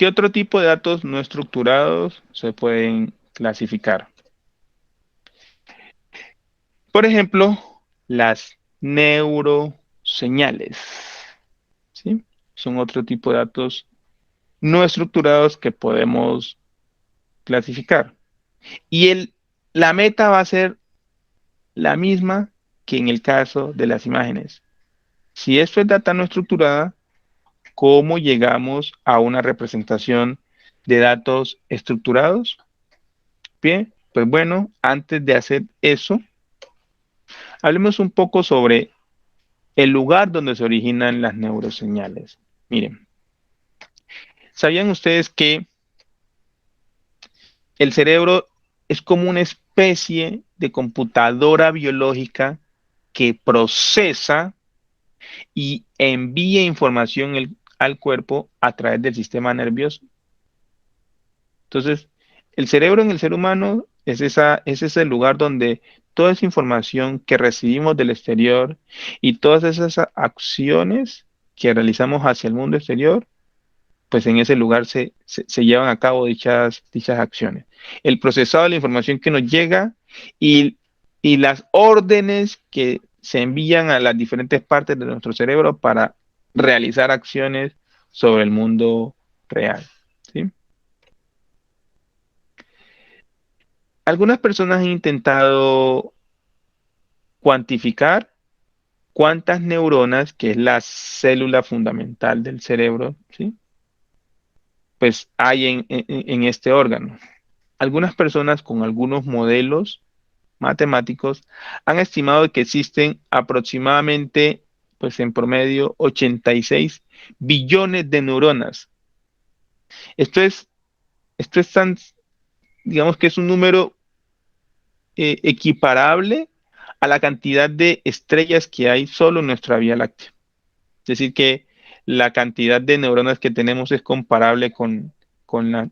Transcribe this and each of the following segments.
¿Qué otro tipo de datos no estructurados se pueden clasificar? Por ejemplo, las neuroseñales, ¿sí? Son otro tipo de datos no estructurados que podemos clasificar. Y la meta va a ser la misma que en el caso de las imágenes. Si esto es data no estructurada, ¿cómo llegamos a una representación de datos estructurados? Bien, pues bueno, antes de hacer eso, hablemos un poco sobre el lugar donde se originan las neuroseñales. Miren, ¿sabían ustedes que el cerebro es como una especie de computadora biológica que procesa y envía información al cuerpo a través del sistema nervioso? Entonces, el cerebro en el ser humano es ese lugar donde toda esa información que recibimos del exterior y todas esas acciones que realizamos hacia el mundo exterior, pues en ese lugar se llevan a cabo dichas acciones. El procesado de la información que nos llega y, y las órdenes que se envían a las diferentes partes de nuestro cerebro para realizar acciones sobre el mundo real. ¿Sí? Algunas personas han intentado cuantificar cuántas neuronas, que es la célula fundamental del cerebro, ¿sí? Pues hay en este órgano. Algunas personas con algunos modelos matemáticos han estimado que existen aproximadamente, pues en promedio, 86 billones de neuronas. Esto es, esto es tan, digamos que es un número equiparable a la cantidad de estrellas que hay solo en nuestra Vía Láctea. Es decir, que la cantidad de neuronas que tenemos es comparable con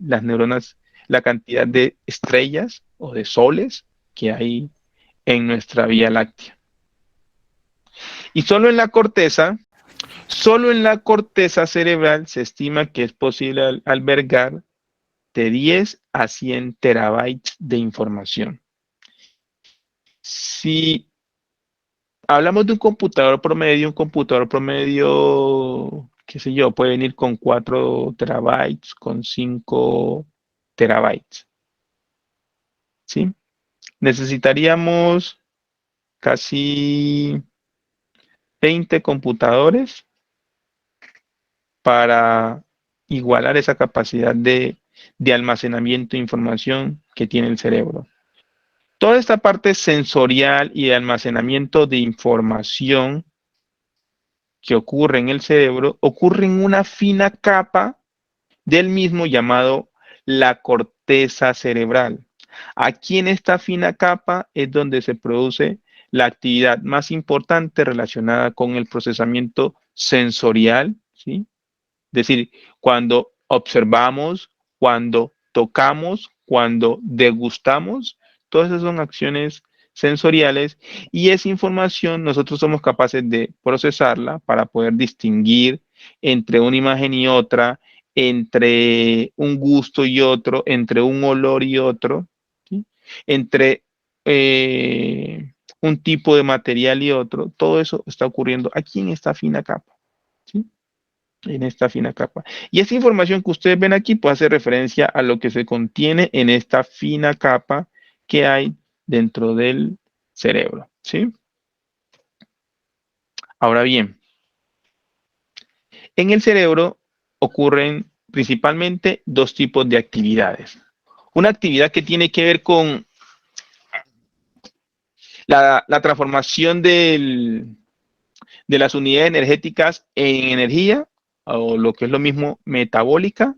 las neuronas, la cantidad de estrellas o de soles que hay en nuestra Vía Láctea. Y solo en la corteza cerebral se estima que es posible albergar de 10 a 100 terabytes de información. Si hablamos de un computador promedio, qué sé yo, puede venir con 4 terabytes, con 5 terabytes, ¿sí? Necesitaríamos casi 20 computadores para igualar esa capacidad de almacenamiento de información que tiene el cerebro. Toda esta parte sensorial y de almacenamiento de información que ocurre en el cerebro ocurre en una fina capa del mismo llamado la corteza cerebral. Aquí en esta fina capa es donde se produce la actividad más importante relacionada con el procesamiento sensorial, ¿sí? Es decir, cuando observamos, cuando tocamos, cuando degustamos, todas esas son acciones sensoriales y esa información nosotros somos capaces de procesarla para poder distinguir entre una imagen y otra, entre un gusto y otro, entre un olor y otro, ¿sí? Entre un tipo de material y otro. Todo eso está ocurriendo aquí en esta fina capa, ¿sí? En esta fina capa. Y esa información que ustedes ven aquí puede hacer referencia a lo que se contiene en esta fina capa que hay dentro del cerebro, ¿sí? Ahora bien, en el cerebro ocurren principalmente dos tipos de actividades. Una actividad que tiene que ver con la transformación de las unidades energéticas en energía, o lo que es lo mismo, metabólica,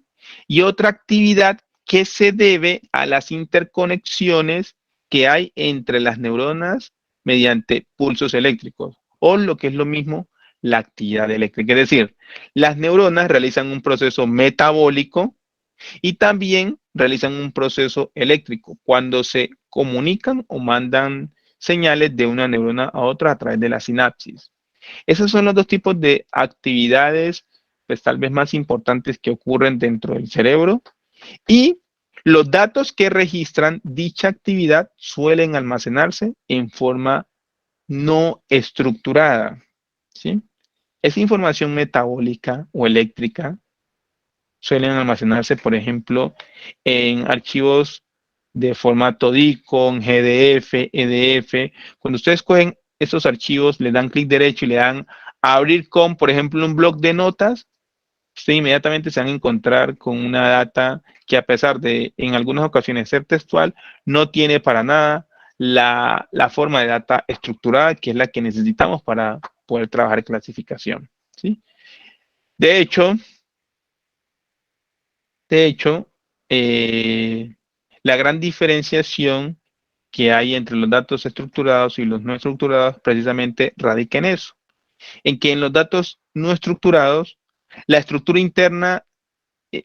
y otra actividad que se debe a las interconexiones que hay entre las neuronas mediante pulsos eléctricos, o lo que es lo mismo, la actividad eléctrica. Es decir, las neuronas realizan un proceso metabólico y también realizan un proceso eléctrico cuando se comunican o mandan señales de una neurona a otra a través de la sinapsis. Esos son los dos tipos de actividades pues tal vez más importantes que ocurren dentro del cerebro, y los datos que registran dicha actividad suelen almacenarse en forma no estructurada, ¿sí? Esa información metabólica o eléctrica suelen almacenarse, por ejemplo, en archivos de formato DICOM, GDF, EDF. Cuando ustedes cogen esos archivos, le dan clic derecho y le dan a abrir con, por ejemplo, un bloc de notas, ustedes inmediatamente se van a encontrar con una data que, a pesar de en algunas ocasiones ser textual, no tiene para nada la forma de data estructurada, que es la que necesitamos para poder trabajar clasificación, ¿sí? De hecho, de hecho, eh, la gran diferenciación que hay entre los datos estructurados y los no estructurados precisamente radica en eso, en que en los datos no estructurados, la estructura interna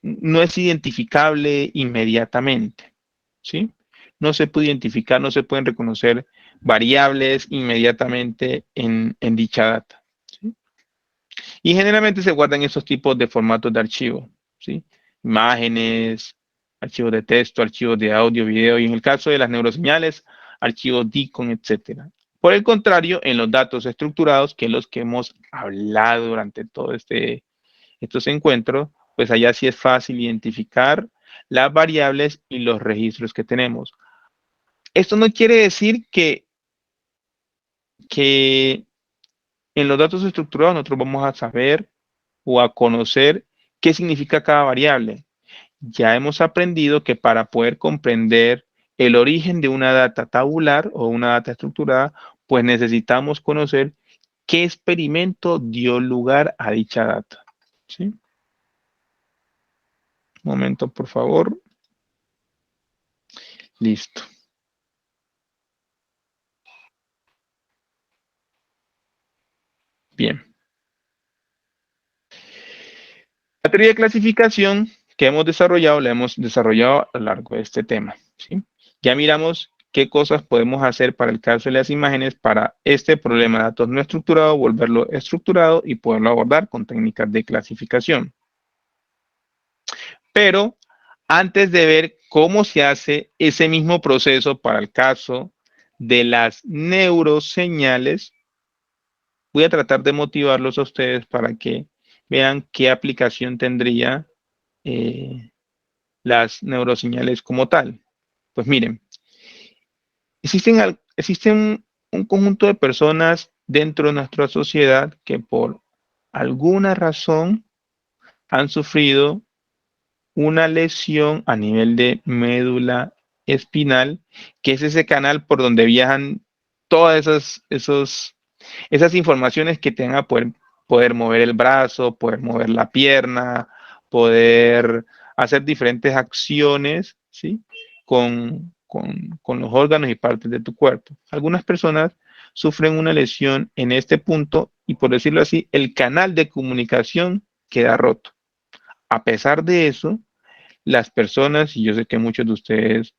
no es identificable inmediatamente, ¿sí? No se puede identificar, no se pueden reconocer variables inmediatamente en dicha data, ¿sí? Y generalmente se guardan esos tipos de formatos de archivo, ¿sí? Imágenes, archivos de texto, archivos de audio, video, y en el caso de las neuroseñales, archivos DICOM, etcétera. Por el contrario, en los datos estructurados, que es los que hemos hablado durante todo estos encuentros, pues allá sí es fácil identificar las variables y los registros que tenemos. Esto no quiere decir que en los datos estructurados nosotros vamos a saber o a conocer qué significa cada variable. Ya hemos aprendido que para poder comprender el origen de una data tabular o una data estructurada, pues necesitamos conocer qué experimento dio lugar a dicha data, ¿sí? Un momento, por favor. Listo. Bien. La teoría de clasificación que hemos desarrollado, la hemos desarrollado a lo largo de este tema, ¿sí? Ya miramos qué cosas podemos hacer para el caso de las imágenes para este problema de datos no estructurado, volverlo estructurado y poderlo abordar con técnicas de clasificación. Pero antes de ver cómo se hace ese mismo proceso para el caso de las neuroseñales, voy a tratar de motivarlos a ustedes para que vean qué aplicación tendría eh, las neuroseñales como tal. Pues miren, existen un conjunto de personas dentro de nuestra sociedad que por alguna razón han sufrido una lesión a nivel de médula espinal, que es ese canal por donde viajan todas esas informaciones que tengan a poder mover el brazo, poder mover la pierna, poder hacer diferentes acciones, ¿sí? Con los órganos y partes de tu cuerpo. Algunas personas sufren una lesión en este punto y, por decirlo así, el canal de comunicación queda roto. A pesar de eso, las personas, y yo sé que muchos de ustedes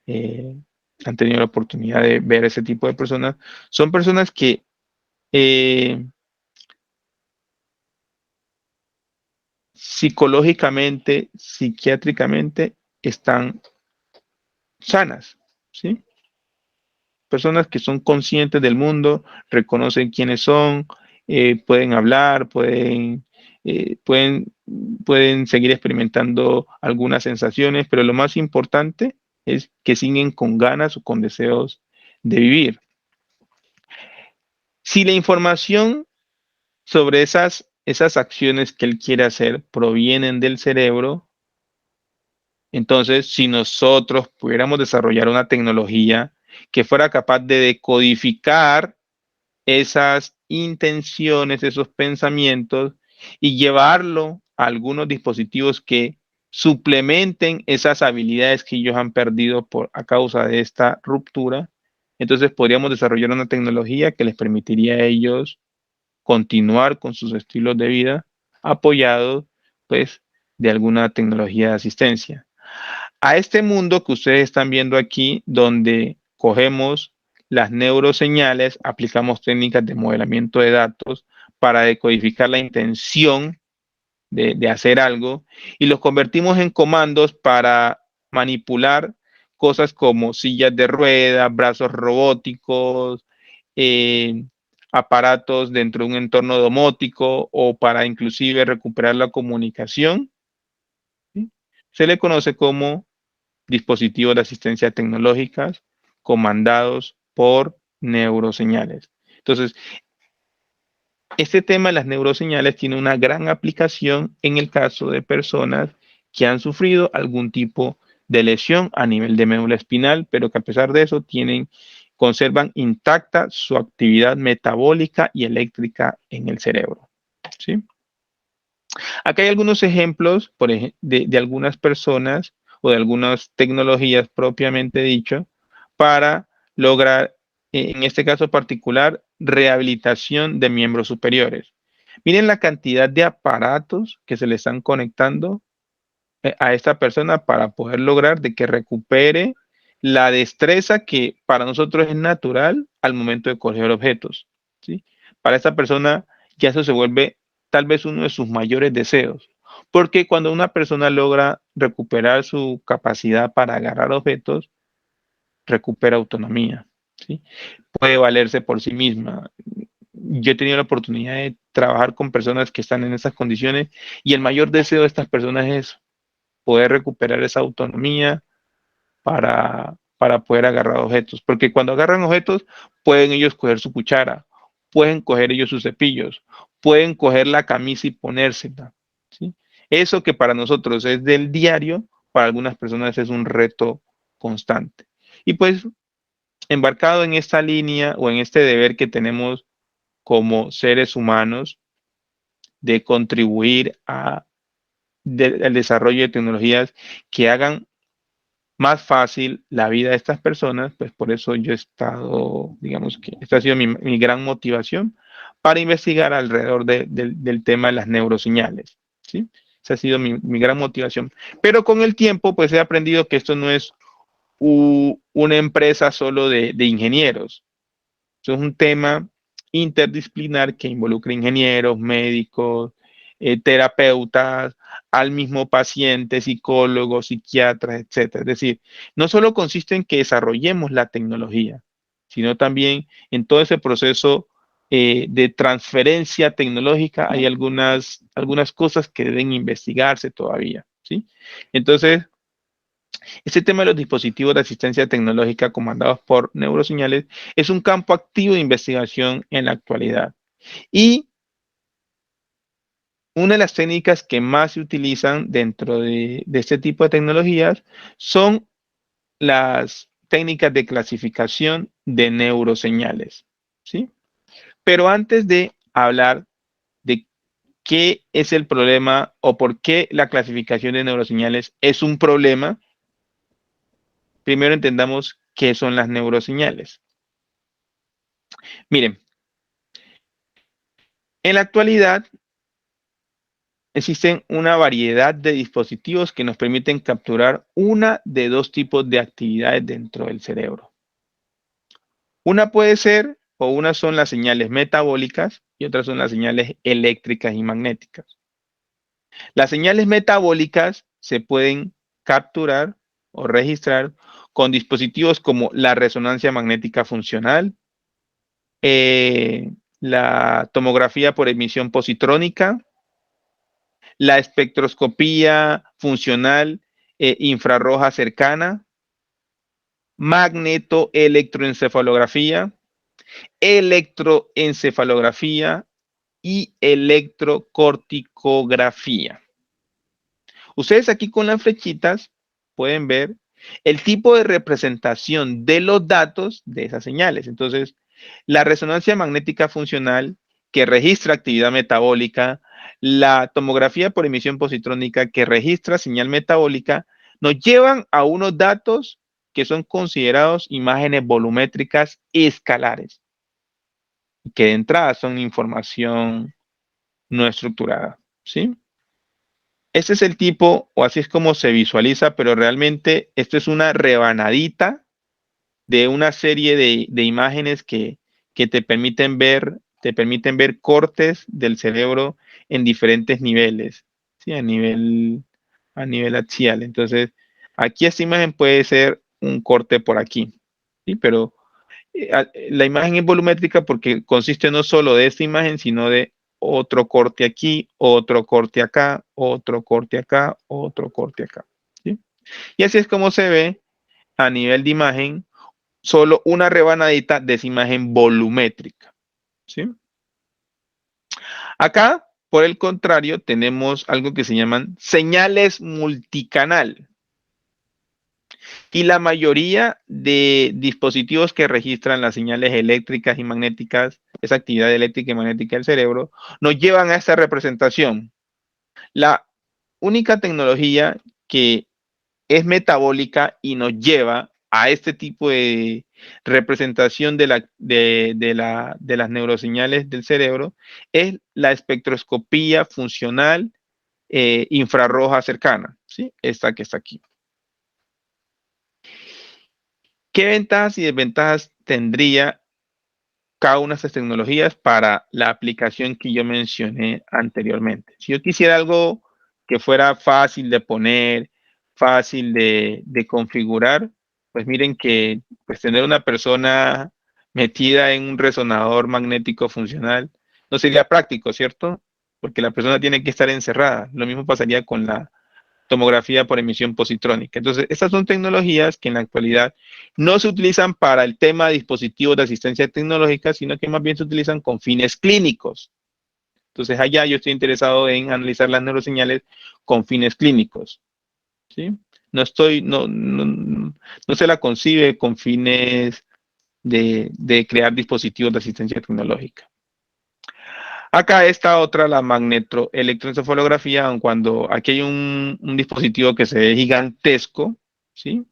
eh, han tenido la oportunidad de ver ese tipo de personas, son personas que eh, psicológicamente, psiquiátricamente están sanas, ¿sí? Personas que son conscientes del mundo, reconocen quiénes son, pueden hablar, pueden seguir experimentando algunas sensaciones, pero lo más importante es que siguen con ganas o con deseos de vivir. Si la información sobre esas acciones que él quiere hacer provienen del cerebro, entonces si nosotros pudiéramos desarrollar una tecnología que fuera capaz de decodificar esas intenciones, esos pensamientos y llevarlo a algunos dispositivos que suplementen esas habilidades que ellos han perdido a causa de esta ruptura, entonces podríamos desarrollar una tecnología que les permitiría a ellos continuar con sus estilos de vida apoyados, pues, de alguna tecnología de asistencia. A este mundo que ustedes están viendo aquí, donde cogemos las neuroseñales, aplicamos técnicas de modelamiento de datos para decodificar la intención de hacer algo y los convertimos en comandos para manipular cosas como sillas de ruedas, brazos robóticos, eh, aparatos dentro de un entorno domótico o para inclusive recuperar la comunicación, ¿sí? Se le conoce como dispositivos de asistencia tecnológicas comandados por neuroseñales. Entonces, este tema de las neuroseñales tiene una gran aplicación en el caso de personas que han sufrido algún tipo de lesión a nivel de médula espinal, pero que a pesar de eso conservan intacta su actividad metabólica y eléctrica en el cerebro, ¿sí? Acá hay algunos ejemplos de algunas personas o de algunas tecnologías propiamente dicho para lograr, en este caso particular, rehabilitación de miembros superiores. Miren la cantidad de aparatos que se le están conectando a esta persona para poder lograr de que recupere la destreza que para nosotros es natural al momento de coger objetos, ¿sí? Para esta persona ya eso se vuelve tal vez uno de sus mayores deseos, porque cuando una persona logra recuperar su capacidad para agarrar objetos, recupera autonomía, ¿sí? Puede valerse por sí misma. Yo he tenido la oportunidad de trabajar con personas que están en esas condiciones y el mayor deseo de estas personas es poder recuperar esa autonomía para poder agarrar objetos. Porque cuando agarran objetos, pueden ellos coger su cuchara, pueden coger ellos sus cepillos, pueden coger la camisa y ponérsela, ¿sí? Eso que para nosotros es del diario, para algunas personas es un reto constante. Y pues, embarcado en esta línea o en este deber que tenemos como seres humanos de contribuir al desarrollo de tecnologías que hagan más fácil la vida de estas personas, pues por eso yo he estado, digamos que esta ha sido mi gran motivación para investigar alrededor del tema de las neuroseñales, ¿sí? Esa ha sido mi gran motivación. Pero con el tiempo, pues he aprendido que esto no es una empresa solo de ingenieros. Esto es un tema interdisciplinar que involucra ingenieros, médicos, terapeutas, al mismo paciente, psicólogos, psiquiatras, etcétera. Es decir, no solo consiste en que desarrollemos la tecnología, sino también en todo ese proceso de transferencia tecnológica hay algunas cosas que deben investigarse todavía, ¿sí? Entonces, este tema de los dispositivos de asistencia tecnológica comandados por neuroseñales es un campo activo de investigación en la actualidad. Y una de las técnicas que más se utilizan dentro de este tipo de tecnologías son las técnicas de clasificación de neuroseñales, ¿sí? Pero antes de hablar de qué es el problema o por qué la clasificación de neuroseñales es un problema, primero entendamos qué son las neuroseñales. Miren, en la actualidad existen una variedad de dispositivos que nos permiten capturar una de dos tipos de actividades dentro del cerebro. Una puede ser, o una son las señales metabólicas y otras son las señales eléctricas y magnéticas. Las señales metabólicas se pueden capturar o registrar con dispositivos como la resonancia magnética funcional, la tomografía por emisión positrónica, la espectroscopía funcional infrarroja cercana, magnetoelectroencefalografía, electroencefalografía y electrocorticografía. Ustedes aquí con las flechitas pueden ver el tipo de representación de los datos de esas señales. Entonces, la resonancia magnética funcional que registra actividad metabólica, la tomografía por emisión positrónica que registra señal metabólica, nos llevan a unos datos que son considerados imágenes volumétricas escalares, que de entrada son información no estructurada, ¿sí? Este es el tipo, o así es como se visualiza, pero realmente esto es una rebanadita de una serie de imágenes que te permiten ver cortes del cerebro en diferentes niveles. ¿sí? A nivel axial. Entonces, aquí esta imagen puede ser un corte por aquí, ¿sí? Pero la imagen es volumétrica porque consiste no solo de esta imagen, sino de otro corte aquí, otro corte acá, otro corte acá, otro corte acá, ¿sí? Y así es como se ve a nivel de imagen, solo una rebanadita de esa imagen volumétrica, ¿sí? Acá, por el contrario, tenemos algo que se llaman señales multicanal. Y la mayoría de dispositivos que registran las señales eléctricas y magnéticas, esa actividad eléctrica y magnética del cerebro, nos llevan a esta representación. La única tecnología que es metabólica y nos lleva a este tipo de representación de las neuroseñales del cerebro es la espectroscopía funcional infrarroja cercana, ¿sí? Esta que está aquí. ¿Qué ventajas y desventajas tendría cada una de estas tecnologías para la aplicación que yo mencioné anteriormente? Si yo quisiera algo que fuera fácil de poner, fácil de configurar, pues miren que pues tener una persona metida en un resonador magnético funcional no sería práctico, ¿cierto? Porque la persona tiene que estar encerrada. Lo mismo pasaría con la tomografía por emisión positrónica. Entonces, estas son tecnologías que en la actualidad no se utilizan para el tema de dispositivos de asistencia tecnológica, sino que más bien se utilizan con fines clínicos. Entonces, allá yo estoy interesado en analizar las neuroseñales con fines clínicos, ¿sí? No se la concibe con fines de crear dispositivos de asistencia tecnológica. Acá está otra, la magnetoelectroencefalografía, aun cuando aquí hay un dispositivo que se ve gigantesco, ¿sí?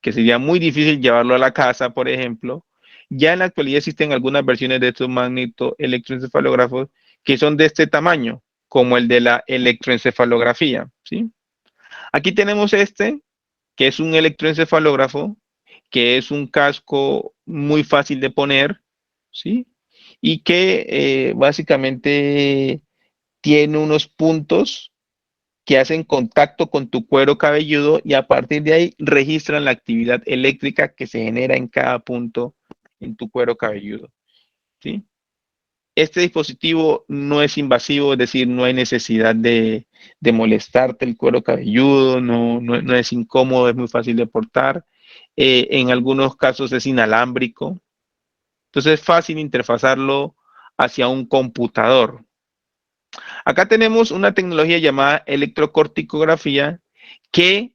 Que sería muy difícil llevarlo a la casa, por ejemplo. Ya en la actualidad existen algunas versiones de estos magnetoelectroencefalógrafos que son de este tamaño, como el de la electroencefalografía, ¿sí? Aquí tenemos este, que es un electroencefalógrafo, que es un casco muy fácil de poner, ¿sí? Y que básicamente tiene unos puntos que hacen contacto con tu cuero cabelludo y a partir de ahí registran la actividad eléctrica que se genera en cada punto en tu cuero cabelludo, ¿sí? Este dispositivo no es invasivo, es decir, no hay necesidad de molestarte el cuero cabelludo, no es incómodo, es muy fácil de portar. En algunos casos es inalámbrico, entonces es fácil interfazarlo hacia un computador. Acá tenemos una tecnología llamada electrocorticografía que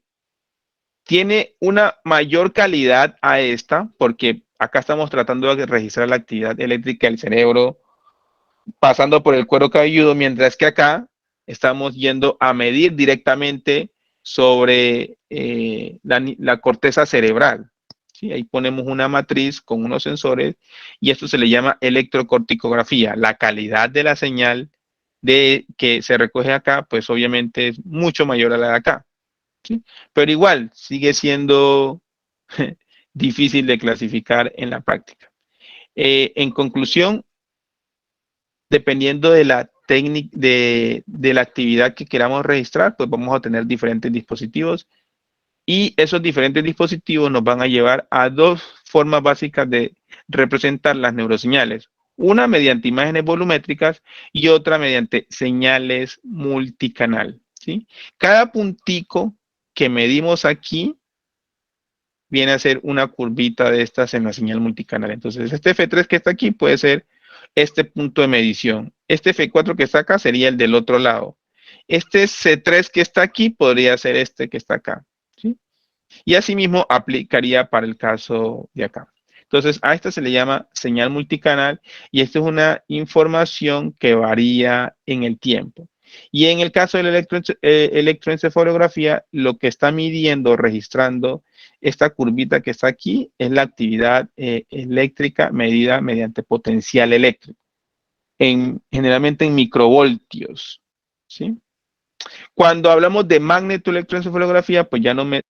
tiene una mayor calidad a esta, porque acá estamos tratando de registrar la actividad eléctrica del cerebro pasando por el cuero cabelludo, mientras que acá estamos yendo a medir directamente sobre la corteza cerebral. ¿Sí? Ahí ponemos una matriz con unos sensores y esto se le llama electrocorticografía. La calidad de la señal de que se recoge acá, pues obviamente es mucho mayor a la de acá. ¿Sí? Pero igual sigue siendo difícil de clasificar en la práctica. En conclusión, dependiendo de la técnica de la actividad que queramos registrar, pues vamos a tener diferentes dispositivos y esos diferentes dispositivos nos van a llevar a dos formas básicas de representar las neuroseñales. Una mediante imágenes volumétricas y otra mediante señales multicanal, ¿sí? Cada puntico que medimos aquí viene a ser una curvita de estas en la señal multicanal. Entonces, este F3 que está aquí puede ser este punto de medición. Este F4 que está acá sería el del otro lado. Este C3 que está aquí podría ser este que está acá, ¿sí? Y asimismo aplicaría para el caso de acá. Entonces, a esta se le llama señal multicanal y esto es una información que varía en el tiempo. Y en el caso de la electroencefalografía, lo que está midiendo, registrando esta curvita que está aquí es la actividad eléctrica medida mediante potencial eléctrico, generalmente en microvoltios, ¿sí? Cuando hablamos de magnetoelectroencefalografía, pues ya no me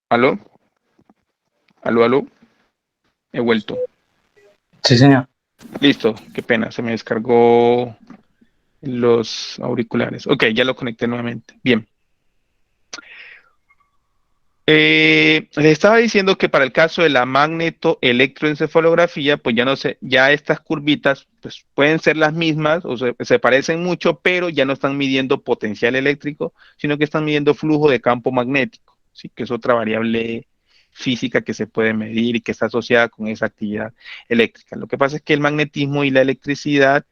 ¿Aló? ¿Aló, aló? He vuelto. Sí, señor. Listo, qué pena, se me descargó los auriculares. Ok, ya lo conecté nuevamente. Bien. Les estaba diciendo que para el caso de la magnetoelectroencefalografía, pues ya no sé, ya estas curvitas pues pueden ser las mismas o se parecen mucho, pero ya no están midiendo potencial eléctrico, sino que están midiendo flujo de campo magnético, ¿sí? Que es otra variable física que se puede medir y que está asociada con esa actividad eléctrica. Lo que pasa es que el magnetismo y la electricidad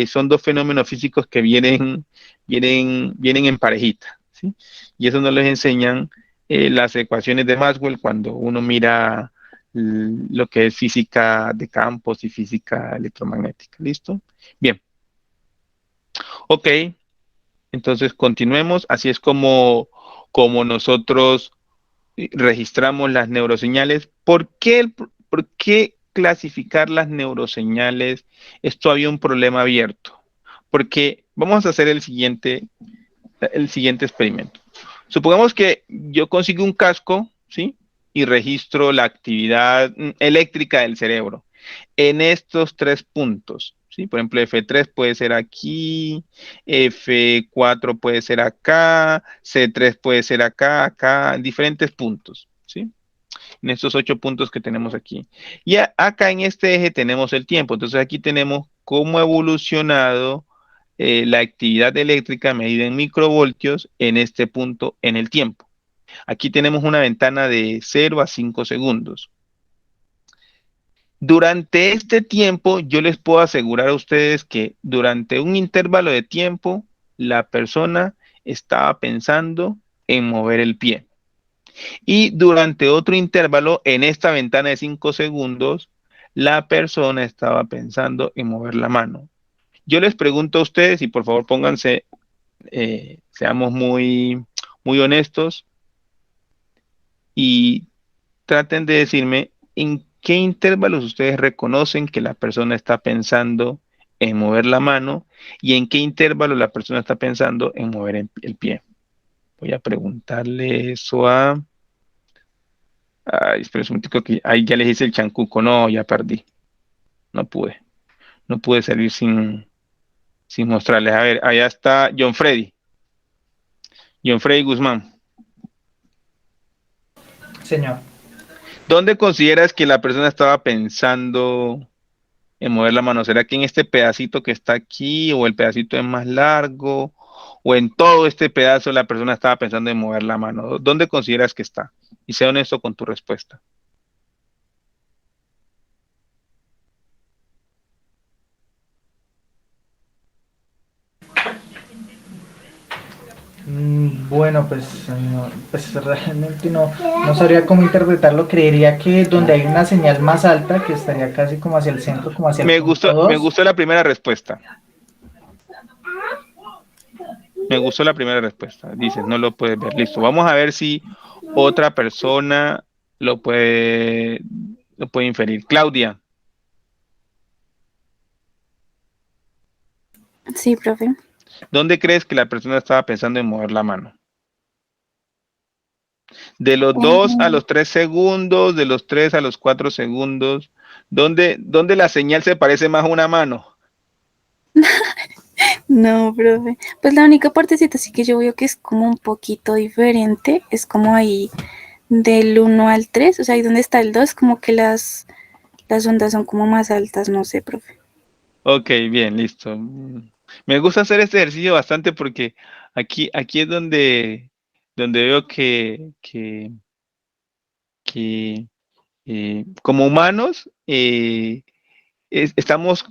son dos fenómenos físicos que vienen en parejita, ¿sí? Y eso nos les enseñan las ecuaciones de Maxwell cuando uno mira lo que es física de campos y física electromagnética. ¿Listo? Bien. Ok, entonces continuemos. Así es como nosotros registramos las neuroseñales. ¿Por qué clasificar las neuroseñales es todavía un problema abierto? Porque vamos a hacer el siguiente experimento. Supongamos que yo consigo un casco, ¿sí? Y registro la actividad eléctrica del cerebro en estos tres puntos, ¿sí? Por ejemplo, F3 puede ser aquí, F4 puede ser acá, C3 puede ser acá, acá, en diferentes puntos, ¿sí? En estos 8 puntos que tenemos aquí. Y acá en este eje tenemos el tiempo. Entonces aquí tenemos cómo ha evolucionado la actividad eléctrica medida en microvoltios en este punto en el tiempo. Aquí tenemos una ventana de 0 a 5 segundos. Durante este tiempo, yo les puedo asegurar a ustedes que durante un intervalo de tiempo, la persona estaba pensando en mover el pie. Y durante otro intervalo, en esta ventana de 5 segundos, la persona estaba pensando en mover la mano. Yo les pregunto a ustedes y por favor pónganse, seamos muy honestos y traten de decirme en qué intervalos ustedes reconocen que la persona está pensando en mover la mano y en qué intervalo la persona está pensando en mover el pie. Voy a preguntarle eso a... Ay, espera un momentico que ahí ya les hice el chancuco. No, ya perdí. No pude. No pude salir sin mostrarles. A ver, allá está John Freddy. John Freddy Guzmán. Señor. ¿Dónde consideras que la persona estaba pensando en mover la mano? ¿Será que en este pedacito que está aquí o el pedacito es más largo o en todo este pedazo la persona estaba pensando en mover la mano? ¿Dónde consideras que está? Y sé honesto con tu respuesta. Bueno, pues, pues realmente no sabría cómo interpretarlo. Creería que donde hay una señal más alta, que estaría casi como hacia el centro, como hacia el Me punto gustó, me 2. gustó la primera respuesta. Me gustó la primera respuesta. Dices, no lo puedes ver. Listo. Vamos a ver si otra persona lo puede, lo puede inferir. Claudia, Sí, profe. ¿dónde crees que la persona estaba pensando en mover la mano? De los 2 a Eh, los 3 segundos, de los 3 a los 4 segundos, ¿dónde la señal se parece más a una mano? no, profe. Pues la única partecita sí que yo veo que es como un poquito diferente. Es como ahí del 1 al 3, o sea, ahí donde está el 2, como que las ondas son como más altas, no sé, profe. Ok, bien, listo. Me gusta hacer este ejercicio bastante porque aquí es donde veo que como humanos estamos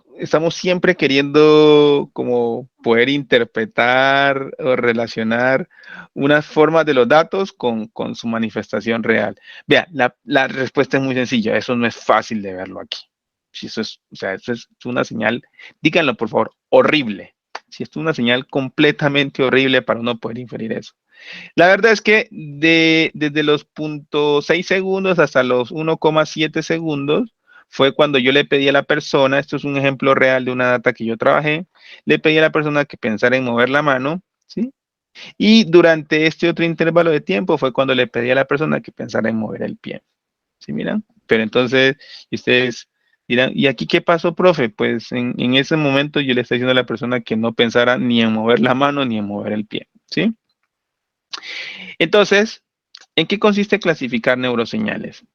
siempre queriendo como poder interpretar o relacionar unas formas de los datos con su manifestación real. Vea, la respuesta es muy sencilla, eso no es fácil de verlo aquí. Si eso es, o sea, eso es una señal, díganlo por favor, horrible. Si esto es una señal completamente horrible para uno poder inferir eso. La verdad es que desde los 0.6 segundos hasta los 1,7 segundos fue cuando yo le pedí a la persona, esto es un ejemplo real de una data que yo trabajé, le pedí a la persona que pensara en mover la mano, ¿sí? Y durante este otro intervalo de tiempo fue cuando le pedí a la persona que pensara en mover el pie. ¿Sí miran? Pero entonces, ustedes dirán, ¿y aquí qué pasó, profe? Pues en ese momento yo le estoy diciendo a la persona que no pensara ni en mover la mano ni en mover el pie. ¿Sí? Entonces, ¿en qué consiste clasificar neuroseñales?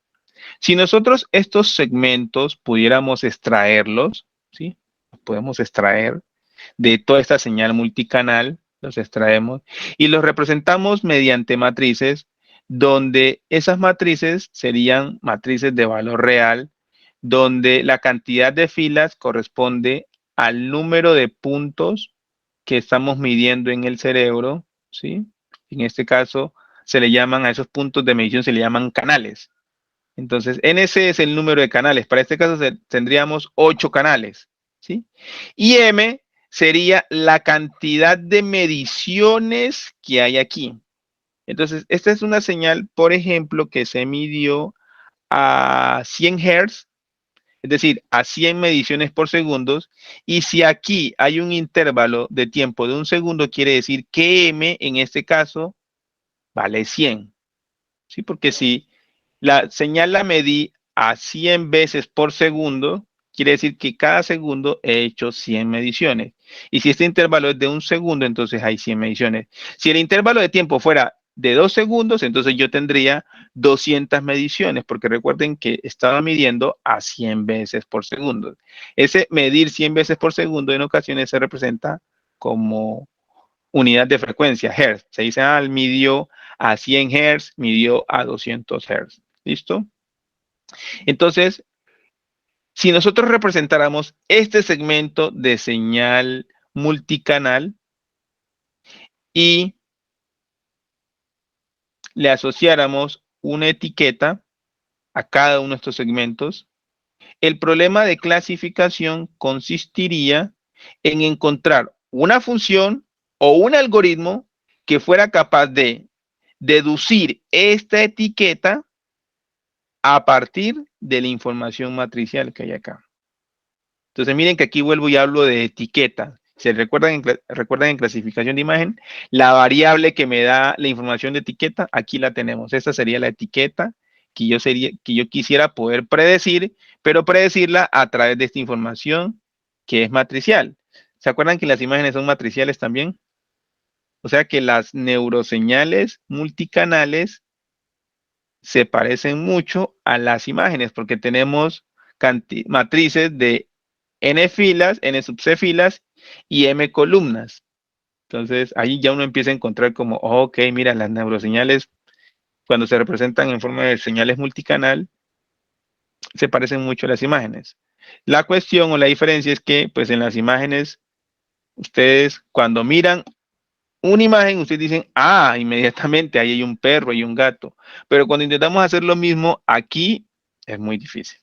Si nosotros estos segmentos pudiéramos extraerlos, ¿sí? Los podemos extraer de toda esta señal multicanal, los extraemos y los representamos mediante matrices, donde esas matrices serían matrices de valor real, donde la cantidad de filas corresponde al número de puntos que estamos midiendo en el cerebro, ¿sí? En este caso, se le llaman a esos puntos de medición, se le llaman canales. Entonces, NC es el número de canales. Para este caso tendríamos 8 canales, ¿sí? Y M sería la cantidad de mediciones que hay aquí. Entonces, esta es una señal, por ejemplo, que se midió a 100 Hz, es decir, a 100 mediciones por segundo. Y si aquí hay un intervalo de tiempo de 1 segundo, quiere decir que M, en este caso, vale 100. ¿Sí? Porque si la señal la medí a 100 veces por segundo, quiere decir que cada segundo he hecho 100 mediciones. Y si este intervalo es de 1 segundo, entonces hay 100 mediciones. Si el intervalo de tiempo fuera de 2 segundos, entonces yo tendría 200 mediciones, porque recuerden que estaba midiendo a 100 veces por segundo. Ese medir 100 veces por segundo en ocasiones se representa como unidad de frecuencia, Hertz. Se dice, midió a 100 Hz, midió a 200 Hz. ¿Listo? Entonces, si nosotros representáramos este segmento de señal multicanal y le asociáramos una etiqueta a cada uno de estos segmentos, el problema de clasificación consistiría en encontrar una función o un algoritmo que fuera capaz de deducir esta etiqueta a partir de la información matricial que hay acá. Entonces miren que aquí vuelvo y hablo de etiqueta. ¿Se recuerdan en clasificación de imagen? La variable que me da la información de etiqueta, aquí la tenemos. Esta sería la etiqueta que yo quisiera poder predecir, pero predecirla a través de esta información que es matricial. ¿Se acuerdan que las imágenes son matriciales también? O sea que las neuroseñales multicanales se parecen mucho a las imágenes porque tenemos matrices de n filas, n sub c filas y m columnas. Entonces ahí ya uno empieza a encontrar como, ok, mira, las neuroseñales cuando se representan en forma de señales multicanal se parecen mucho a las imágenes. La cuestión o la diferencia es que pues en las imágenes ustedes cuando miran una imagen, ustedes dicen, inmediatamente ahí hay un perro y un gato. Pero cuando intentamos hacer lo mismo, aquí es muy difícil.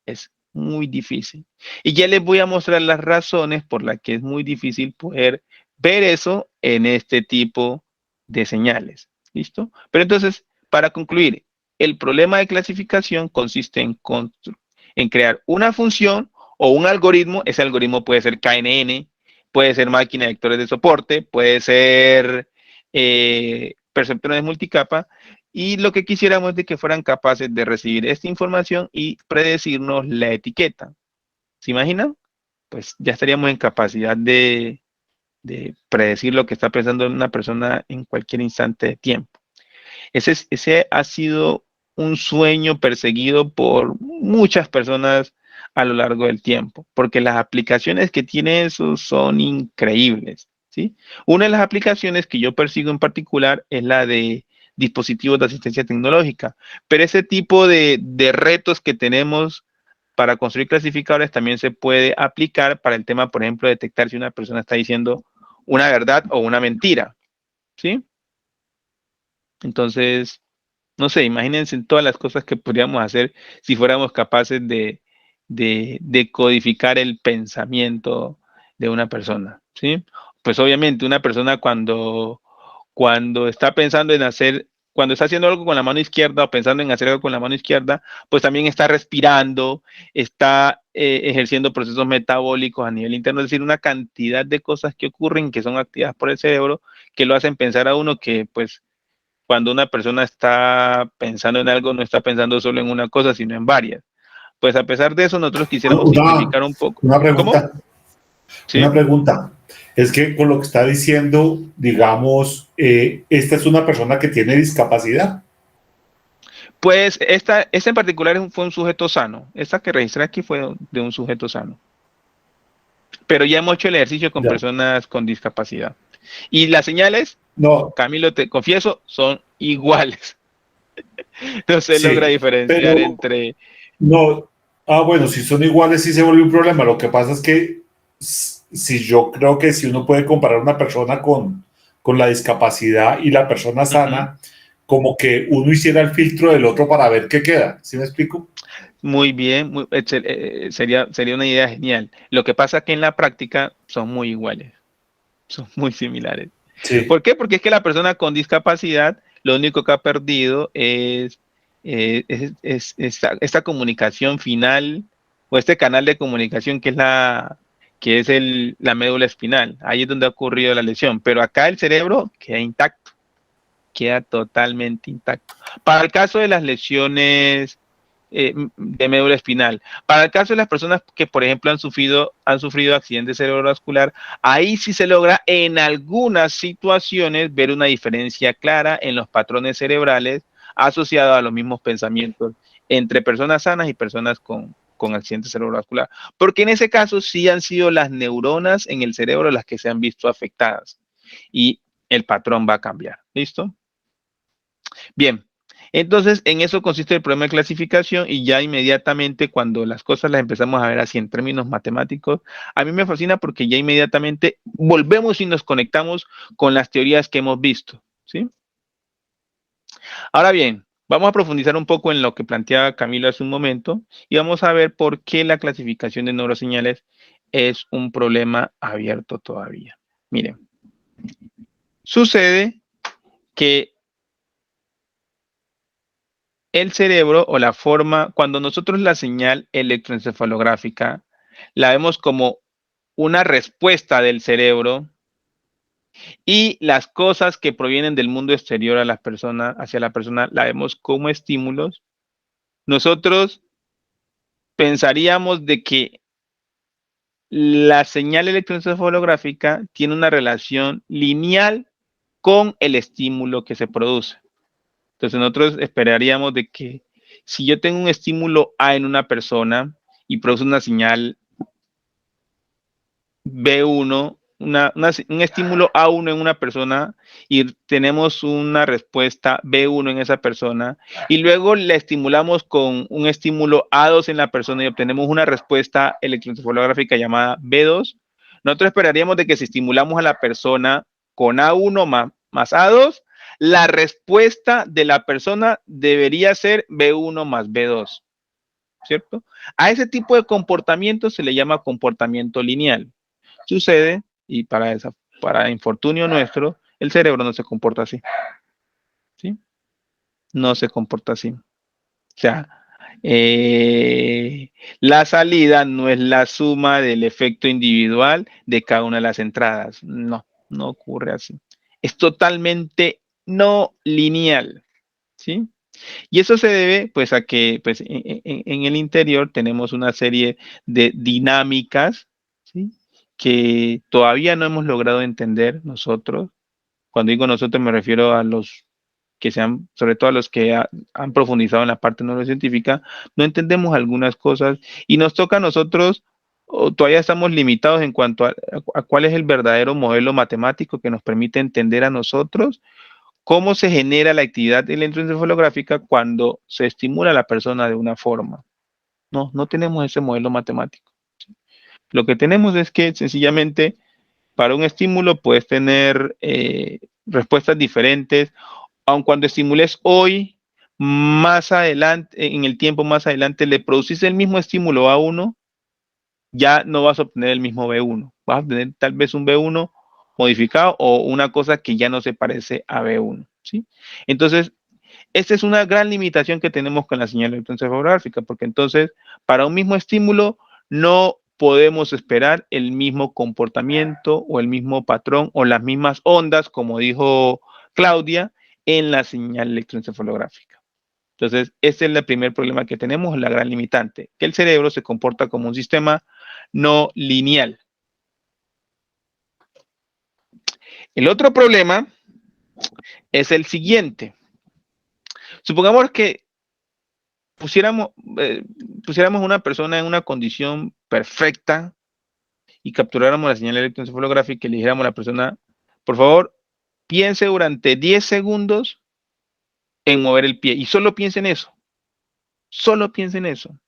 Es muy difícil. Y ya les voy a mostrar las razones por las que es muy difícil poder ver eso en este tipo de señales. ¿Listo? Pero entonces, para concluir, el problema de clasificación consiste en crear una función o un algoritmo. Ese algoritmo puede ser KNN, puede ser máquina de vectores de soporte, puede ser perceptrones multicapa, y lo que quisiéramos es de que fueran capaces de recibir esta información y predecirnos la etiqueta. ¿Se imaginan? Pues ya estaríamos en capacidad de predecir lo que está pensando una persona en cualquier instante de tiempo. Ese ha sido un sueño perseguido por muchas personas a lo largo del tiempo, porque las aplicaciones que tiene eso son increíbles, ¿sí? Una de las aplicaciones que yo persigo en particular es la de dispositivos de asistencia tecnológica, pero ese tipo de retos que tenemos para construir clasificadores también se puede aplicar para el tema, por ejemplo, de detectar si una persona está diciendo una verdad o una mentira, ¿sí? Entonces, no sé, imagínense todas las cosas que podríamos hacer si fuéramos capaces de codificar el pensamiento de una persona, ¿sí? Pues obviamente una persona cuando está pensando en hacer, cuando está haciendo algo con la mano izquierda o pensando en hacer algo con la mano izquierda, pues también está respirando, está ejerciendo procesos metabólicos a nivel interno, es decir, una cantidad de cosas que ocurren que son activadas por el cerebro que lo hacen pensar a uno que, pues, cuando una persona está pensando en algo, no está pensando solo en una cosa, sino en varias. Pues a pesar de eso, nosotros quisiéramos Una, simplificar un poco. una ¿Cómo? pregunta, Sí. una pregunta. Es que con lo que está diciendo, digamos, esta es una persona que tiene discapacidad. Pues esta en particular fue un sujeto sano. Esta que registré aquí fue de un sujeto sano. Pero ya hemos hecho el ejercicio con Ya. personas con discapacidad. Y las señales, No, Camilo, te confieso, son iguales. No se logra sí, diferenciar pero entre... no. Ah, bueno, si son iguales, sí se vuelve un problema. Lo que pasa es que si yo creo que si uno puede comparar una persona con la discapacidad y la persona sana, como que uno hiciera el filtro del otro para ver qué queda. ¿Sí me explico? Muy bien, sería una idea genial. Lo que pasa es que en la práctica son muy iguales, son muy similares. Sí. ¿Por qué? Porque es que la persona con discapacidad lo único que ha perdido es esta comunicación final o este canal de comunicación que es la médula espinal. Ahí es donde ha ocurrido la lesión. Pero acá el cerebro queda intacto, queda totalmente intacto. Para el caso de las lesiones de médula espinal. Para el caso de las personas que, por ejemplo, han sufrido accidente cerebrovascular, ahí sí se logra en algunas situaciones ver una diferencia clara en los patrones cerebrales asociados a los mismos pensamientos entre personas sanas y personas con accidente cerebrovascular. Porque en ese caso sí han sido las neuronas en el cerebro las que se han visto afectadas y el patrón va a cambiar. ¿Listo? Bien. Entonces, en eso consiste el problema de clasificación y ya inmediatamente cuando las cosas las empezamos a ver así en términos matemáticos, a mí me fascina porque ya inmediatamente volvemos y nos conectamos con las teorías que hemos visto, ¿sí? Ahora bien, vamos a profundizar un poco en lo que planteaba Camilo hace un momento y vamos a ver por qué la clasificación de neuroseñales es un problema abierto todavía. Miren, sucede que el cerebro o la forma, cuando nosotros la señal electroencefalográfica la vemos como una respuesta del cerebro y las cosas que provienen del mundo exterior a las personas, hacia la persona, la vemos como estímulos, nosotros pensaríamos de que la señal electroencefalográfica tiene una relación lineal con el estímulo que se produce. Entonces nosotros esperaríamos de que si yo tengo un estímulo A en una persona y produce una señal B1, un estímulo A1 en una persona y tenemos una respuesta B1 en esa persona y luego le estimulamos con un estímulo A2 en la persona y obtenemos una respuesta electroencefalográfica llamada B2, nosotros esperaríamos de que si estimulamos a la persona con A1 más A2, la respuesta de la persona debería ser B1 más B2, ¿cierto? A ese tipo de comportamiento se le llama comportamiento lineal. Sucede, y para infortunio nuestro, el cerebro no se comporta así, ¿sí? No se comporta así. O sea, la salida no es la suma del efecto individual de cada una de las entradas. No, no ocurre así. Es totalmente no lineal, ¿sí? Y eso se debe, pues, a que, pues, en el interior tenemos una serie de dinámicas, ¿sí? Que todavía no hemos logrado entender nosotros. Cuando digo nosotros me refiero a los que sobre todo a los que han profundizado en la parte neurocientífica, no entendemos algunas cosas y nos toca a nosotros, o todavía estamos limitados en cuanto a cuál es el verdadero modelo matemático que nos permite entender a nosotros cómo se genera la actividad electroencefalográfica cuando se estimula a la persona de una forma. No, no tenemos ese modelo matemático. Lo que tenemos es que sencillamente para un estímulo puedes tener respuestas diferentes, aun cuando estimules hoy, más adelante, en el tiempo más adelante, le producís el mismo estímulo a uno, ya no vas a obtener el mismo B1. Vas a obtener tal vez un B1 modificado o una cosa que ya no se parece a B1, ¿sí? Entonces, esta es una gran limitación que tenemos con la señal electroencefalográfica, porque entonces, para un mismo estímulo, no podemos esperar el mismo comportamiento o el mismo patrón o las mismas ondas, como dijo Claudia, en la señal electroencefalográfica. Entonces, este es el primer problema que tenemos, la gran limitante, que el cerebro se comporta como un sistema no lineal. El otro problema es el siguiente. Supongamos que pusiéramos una persona en una condición perfecta y capturáramos la señal electroencefalográfica y le dijéramos a la persona, por favor, piense durante 10 segundos en mover el pie y solo piense en eso. Solo piense en eso.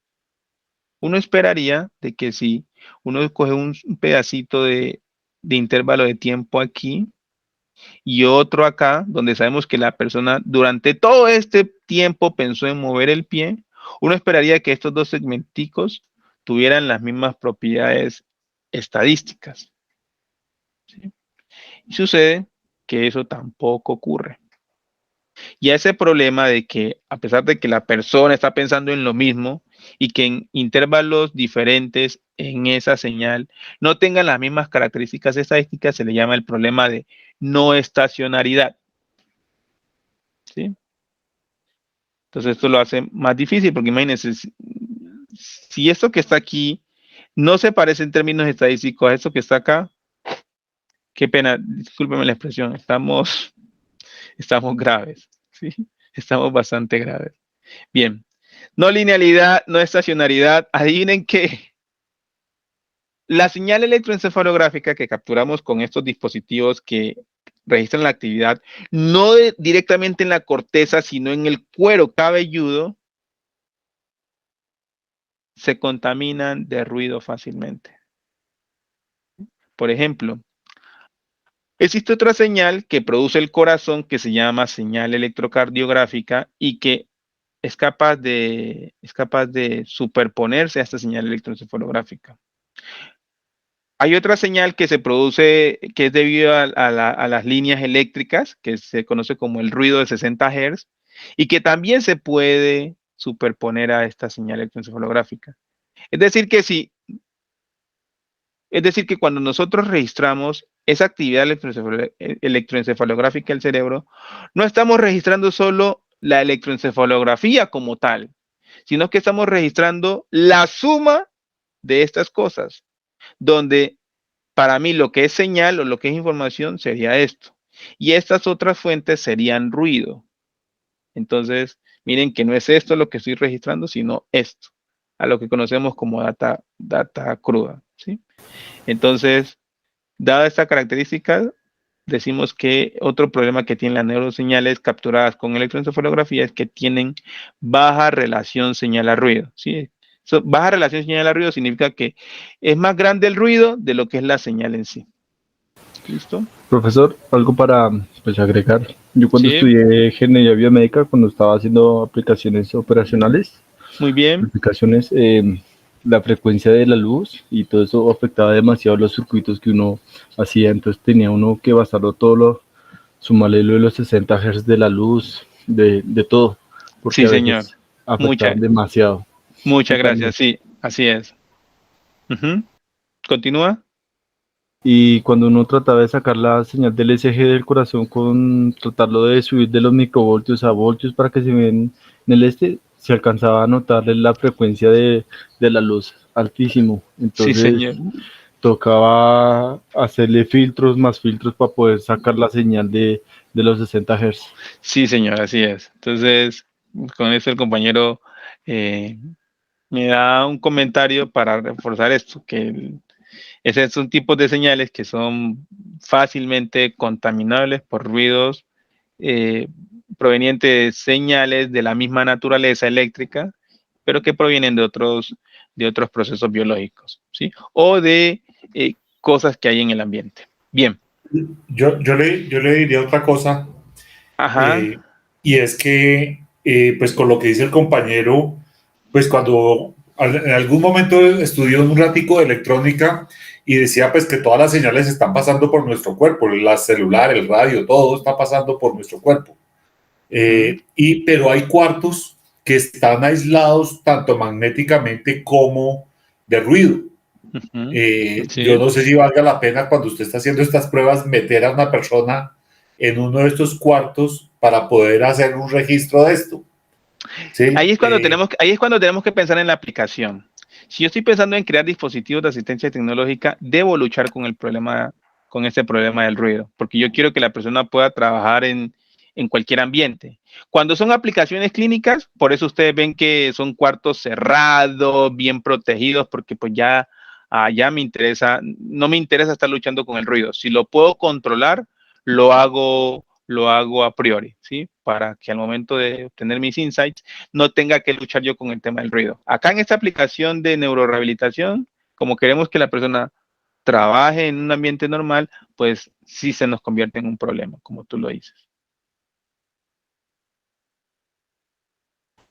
Uno esperaría de que si uno coge un pedacito de intervalo de tiempo aquí y otro acá, donde sabemos que la persona durante todo este tiempo pensó en mover el pie, uno esperaría que estos dos segmenticos tuvieran las mismas propiedades estadísticas. ¿Sí? Y sucede que eso tampoco ocurre. Y ese problema de que, a pesar de que la persona está pensando en lo mismo y que en intervalos diferentes en esa señal no tengan las mismas características estadísticas, se le llama el problema de no estacionalidad. ¿Sí? Entonces esto lo hace más difícil porque imagínense, si esto que está aquí no se parece en términos estadísticos a esto que está acá, qué pena, discúlpeme la expresión, estamos graves, ¿sí? Estamos bastante graves. Bien, no linealidad, no estacionalidad, adivinen qué. La señal electroencefalográfica que capturamos con estos dispositivos que registran la actividad, no directamente en la corteza, sino en el cuero cabelludo, se contaminan de ruido fácilmente. Por ejemplo, existe otra señal que produce el corazón que se llama señal electrocardiográfica y que es capaz de superponerse a esta señal electroencefalográfica. Hay otra señal que se produce que es debido a las líneas eléctricas, que se conoce como el ruido de 60 Hz, y que también se puede superponer a esta señal electroencefalográfica. Es decir que cuando nosotros registramos esa actividad electroencefalográfica del cerebro, no estamos registrando solo la electroencefalografía como tal, sino que estamos registrando la suma de estas cosas, donde para mí lo que es señal o lo que es información sería esto, y estas otras fuentes serían ruido. Entonces, miren que no es esto lo que estoy registrando, sino esto, a lo que conocemos como data cruda, ¿sí? Entonces, dada esta característica, decimos que otro problema que tienen las neuroseñales capturadas con electroencefalografía es que tienen baja relación señal a ruido, ¿sí? Baja relación señal a ruido significa que es más grande el ruido de lo que es la señal en sí. ¿Listo? Profesor, algo para pues, agregar. Yo cuando Sí. estudié ingeniería biomédica, cuando estaba haciendo aplicaciones operacionales, Muy bien. aplicaciones, la frecuencia de la luz y todo eso afectaba demasiado los circuitos que uno hacía. Entonces tenía uno que basarlo todo, sumarle lo de los 60 Hz de la luz, de todo, porque Sí, a señor. veces afectaban demasiado. Muchas Y también- gracias. Sí, así es. Continúa. Y cuando uno trataba de sacar la señal del ECG del corazón con tratarlo de subir de los microvoltios a voltios para que se ven en el se alcanzaba a notarle la frecuencia de la luz altísimo. Sí, Entonces señor. tocaba hacerle filtros más filtros para poder sacar la señal de los 60 Hz. Sí, señor, así es. Entonces, con eso el compañero me da un comentario para reforzar esto, que esos son tipos de señales que son fácilmente contaminables por ruidos provenientes de señales de la misma naturaleza eléctrica, pero que provienen de otros procesos biológicos, ¿sí? O de cosas que hay en el ambiente. Bien. Yo le diría otra cosa, Ajá. y es que, pues con lo que dice el compañero, pues cuando en algún momento estudió un ratico de electrónica y decía pues que todas las señales están pasando por nuestro cuerpo, la celular, el radio, todo está pasando por nuestro cuerpo. Pero hay cuartos que están aislados tanto magnéticamente como de ruido. Ujú. Sí. Yo no sé si valga la pena cuando usted está haciendo estas pruebas meter a una persona en uno de estos cuartos para poder hacer un registro de esto. ¿Sí? Ahí es cuando tenemos que pensar en la aplicación. Si yo estoy pensando en crear dispositivos de asistencia tecnológica, debo luchar con este problema del ruido, porque yo quiero que la persona pueda trabajar en cualquier ambiente. Cuando son aplicaciones clínicas, por eso ustedes ven que son cuartos cerrados, bien protegidos, porque pues ya no me interesa estar luchando con el ruido. Si lo puedo controlar, lo hago a priori, ¿sí? Para que al momento de obtener mis insights no tenga que luchar yo con el tema del ruido. Acá en esta aplicación de neurorehabilitación, como queremos que la persona trabaje en un ambiente normal, pues sí se nos convierte en un problema, como tú lo dices.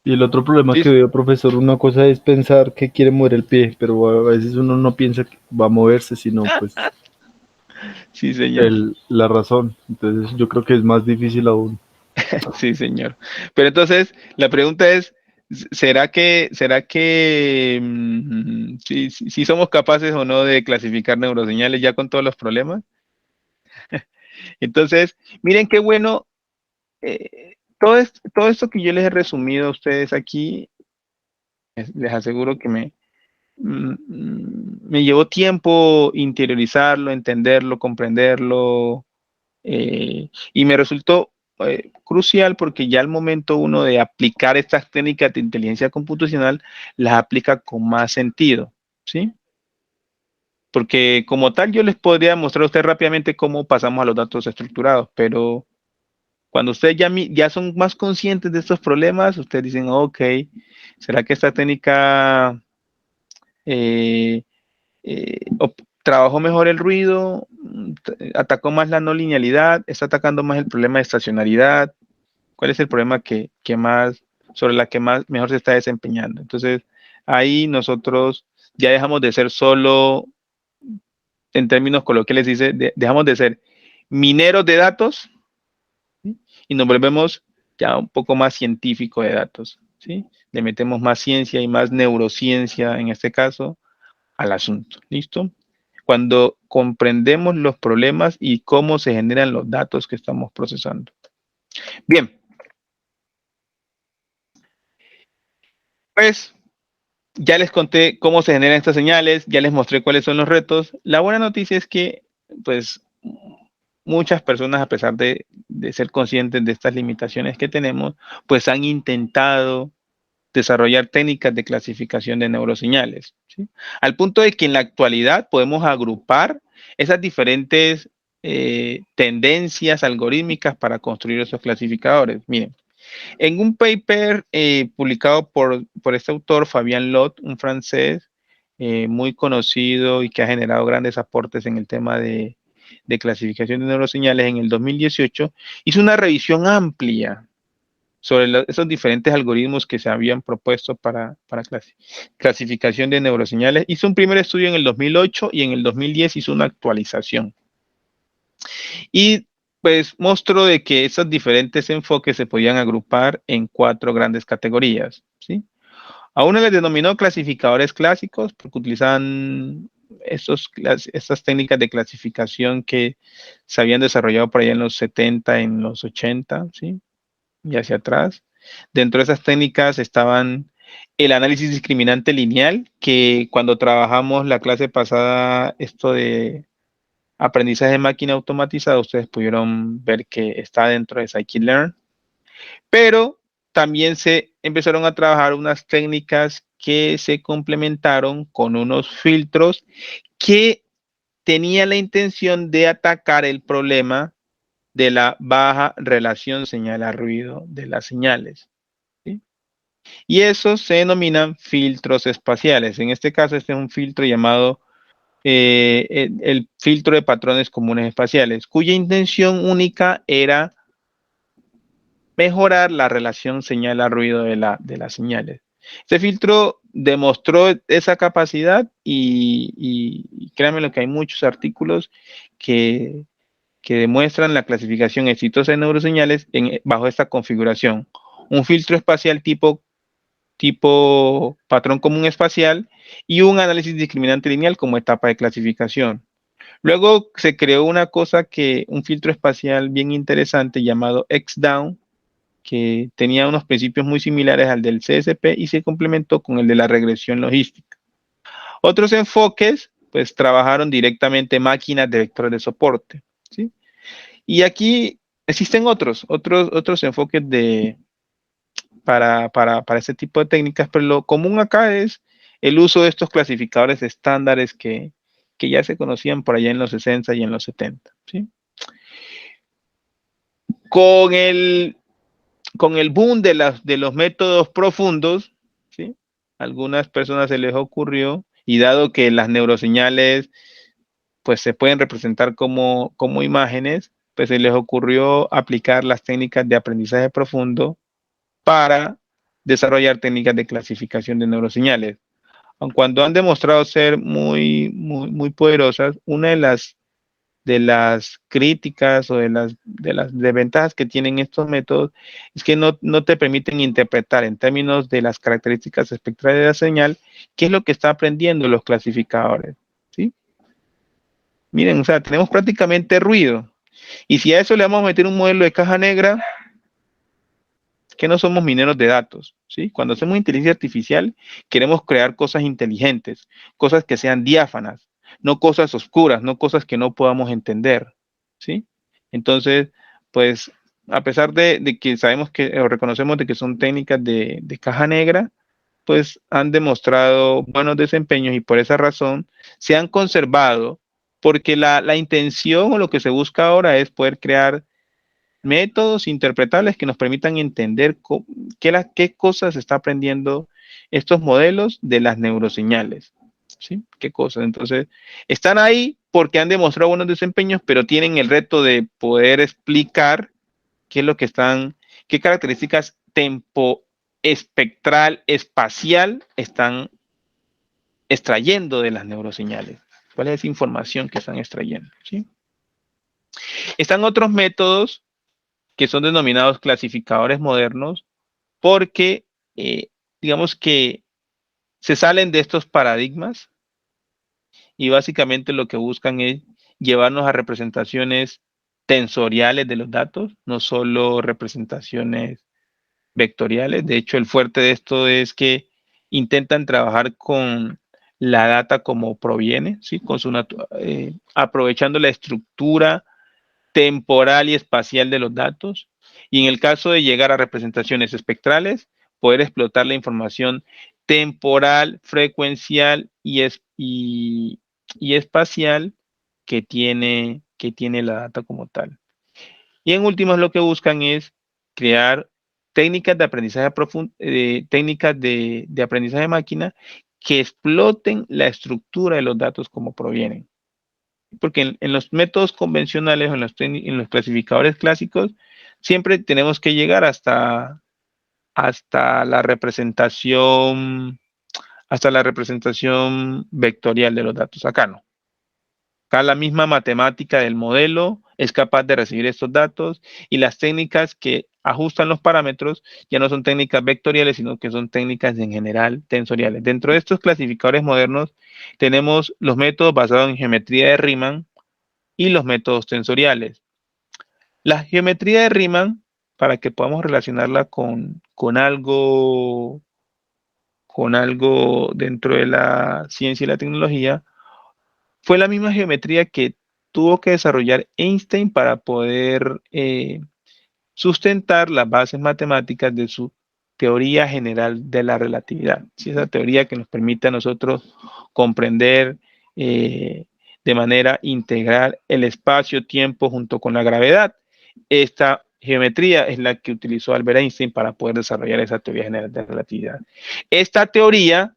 Y el otro problema Sí, que veo, profesor, una cosa es pensar que quiere mover el pie, pero a veces uno no piensa que va a moverse, sino pues sí, señor. la razón. Entonces yo creo que es más difícil aún. Sí, señor. Pero entonces, la pregunta es, ¿será que si somos capaces o no de clasificar neuroseñales ya con todos los problemas? Entonces, miren qué bueno, todo esto que yo les he resumido a ustedes aquí, les aseguro que me llevó tiempo interiorizarlo, entenderlo, comprenderlo, y me resultó crucial porque ya al momento uno de aplicar estas técnicas de inteligencia computacional, las aplica con más sentido, ¿sí? Porque como tal yo les podría mostrar a ustedes rápidamente cómo pasamos a los datos estructurados, pero cuando ustedes ya son más conscientes de estos problemas, ustedes dicen, ok, ¿será que esta técnica eh, trabajó mejor el ruido, atacó más la no linealidad, está atacando más el problema de estacionalidad? ¿Cuál es el problema sobre la que más mejor se está desempeñando? Entonces, ahí nosotros ya dejamos de ser solo, en términos coloquiales dice, dejamos de ser mineros de datos, ¿sí? Y nos volvemos ya un poco más científico de datos, ¿sí? Le metemos más ciencia y más neurociencia, en este caso, al asunto. ¿Listo? Cuando comprendemos los problemas y cómo se generan los datos que estamos procesando. Bien, pues ya les conté cómo se generan estas señales, ya les mostré cuáles son los retos. La buena noticia es que, pues, muchas personas, a pesar de ser conscientes de estas limitaciones que tenemos, pues han intentado desarrollar técnicas de clasificación de neuroseñales, ¿sí? Al punto de que en la actualidad podemos agrupar esas diferentes tendencias algorítmicas para construir esos clasificadores. Miren, en un paper publicado por este autor, Fabien Lot, un francés muy conocido y que ha generado grandes aportes en el tema de clasificación de neuroseñales en el 2018, hizo una revisión amplia sobre esos diferentes algoritmos que se habían propuesto para clasificación de neuroseñales. Hizo un primer estudio en el 2008 y en el 2010 hizo una actualización. Y pues mostró de que esos diferentes enfoques se podían agrupar en 4 grandes categorías, ¿sí? A uno les denominó clasificadores clásicos porque utilizaban estas técnicas de clasificación que se habían desarrollado por allá en los 70, en los 80, ¿sí? Y hacia atrás. Dentro de esas técnicas estaban el análisis discriminante lineal, que cuando trabajamos la clase pasada, esto de aprendizaje de máquina automatizado, ustedes pudieron ver que está dentro de Scikit-Learn, pero también se empezaron a trabajar unas técnicas que se complementaron con unos filtros que tenían la intención de atacar el problema de la baja relación señal-ruido de las señales, ¿sí? Y esos se denominan filtros espaciales. En este caso, este es un filtro llamado el filtro de patrones comunes espaciales, cuya intención única era mejorar la relación señal-ruido de las señales. Este filtro demostró esa capacidad y créanme lo que hay muchos artículos que demuestran la clasificación exitosa de neuroseñales bajo esta configuración. Un filtro espacial tipo tipo patrón común espacial y un análisis discriminante lineal como etapa de clasificación. Luego se creó un filtro espacial bien interesante llamado XDown, que tenía unos principios muy similares al del CSP y se complementó con el de la regresión logística. Otros enfoques, pues trabajaron directamente máquinas de vectores de soporte, ¿sí? Y aquí existen otros enfoques para este tipo de técnicas, pero lo común acá es el uso de estos clasificadores estándares que ya se conocían por allá en los 60 y en los 70, ¿sí? Con el boom de los métodos profundos, ¿sí? Algunas personas se les ocurrió, y dado que las neuroseñales pues se pueden representar como imágenes, pues se les ocurrió aplicar las técnicas de aprendizaje profundo para desarrollar técnicas de clasificación de neuroseñales. Aun cuando han demostrado ser muy poderosas, una de las críticas o de las desventajas que tienen estos métodos es que no te permiten interpretar en términos de las características espectrales de la señal qué es lo que están aprendiendo los clasificadores, ¿sí? Miren, o sea, tenemos prácticamente ruido. Y si a eso le vamos a meter un modelo de caja negra, que no somos mineros de datos, ¿sí? Cuando hacemos inteligencia artificial, queremos crear cosas inteligentes, cosas que sean diáfanas, no cosas oscuras, no cosas que no podamos entender, ¿sí? Entonces, pues, a pesar de que sabemos que, o reconocemos de que son técnicas de caja negra, pues han demostrado buenos desempeños y por esa razón se han conservado, porque la intención o lo que se busca ahora es poder crear métodos interpretables que nos permitan entender qué cosas está aprendiendo estos modelos de las neuroseñales, ¿sí? ¿Qué cosas? Entonces, están ahí porque han demostrado buenos desempeños, pero tienen el reto de poder explicar qué es lo que qué características tempo espectral, espacial están extrayendo de las neuroseñales. ¿Cuál es esa información que están extrayendo? ¿Sí? Están otros métodos que son denominados clasificadores modernos porque, digamos que se salen de estos paradigmas y básicamente lo que buscan es llevarnos a representaciones tensoriales de los datos, no solo representaciones vectoriales. De hecho, el fuerte de esto es que intentan trabajar con la data como proviene, ¿sí? Aprovechando la estructura temporal y espacial de los datos. Y en el caso de llegar a representaciones espectrales, poder explotar la información temporal, frecuencial y espacial que tiene la data como tal. Y en últimas lo que buscan es crear técnicas de aprendizaje profundo, técnicas de aprendizaje de máquina que exploten la estructura de los datos como provienen. Porque en los métodos convencionales o en los clasificadores clásicos, siempre tenemos que llegar hasta la representación vectorial de los datos. Acá no. Acá la misma matemática del modelo es capaz de recibir estos datos y las técnicas que ajustan los parámetros ya no son técnicas vectoriales, sino que son técnicas en general tensoriales. Dentro de estos clasificadores modernos tenemos los métodos basados en geometría de Riemann y los métodos tensoriales. La geometría de Riemann, para que podamos relacionarla con algo dentro de la ciencia y la tecnología, fue la misma geometría que tuvo que desarrollar Einstein para poder sustentar las bases matemáticas de su teoría general de la relatividad. ¿Sí? Esa teoría que nos permite a nosotros comprender de manera integral el espacio-tiempo junto con la gravedad. Esta geometría es la que utilizó Albert Einstein para poder desarrollar esa teoría general de la relatividad. Esta teoría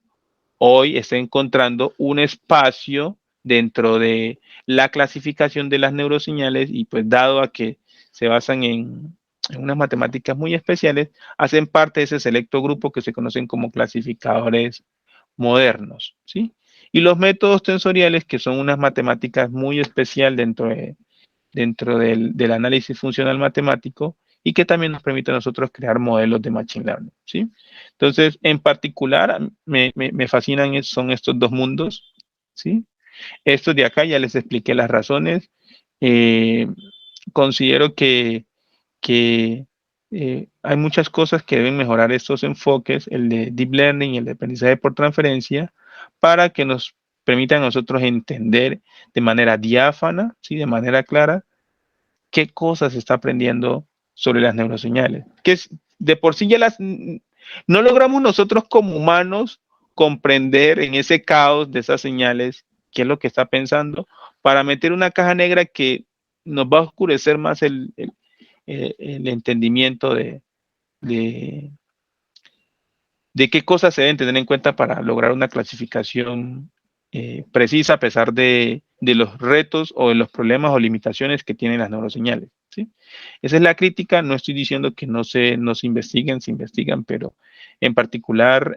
hoy está encontrando un espacio dentro de la clasificación de las neuroseñales y pues dado a que se basan en unas matemáticas muy especiales, hacen parte de ese selecto grupo que se conocen como clasificadores modernos, ¿sí? Y los métodos tensoriales, que son unas matemáticas muy especial dentro del análisis funcional matemático, y que también nos permite a nosotros crear modelos de Machine Learning, ¿sí? Entonces, en particular, me fascinan son estos dos mundos, ¿sí? Estos de acá ya les expliqué las razones. Considero que hay muchas cosas que deben mejorar estos enfoques, el de Deep Learning y el de aprendizaje por transferencia, para que nos permitan a nosotros entender de manera diáfana, ¿sí? De manera clara, qué cosas se está aprendiendo sobre las neuroseñales. De por sí ya no logramos nosotros como humanos comprender en ese caos de esas señales qué es lo que está pensando, para meter una caja negra que nos va a oscurecer más el entendimiento de qué cosas se deben tener en cuenta para lograr una clasificación precisa a pesar de los retos o de los problemas o limitaciones que tienen las neuroseñales, ¿sí? Esa es la crítica. No estoy diciendo que no se investigan, pero en particular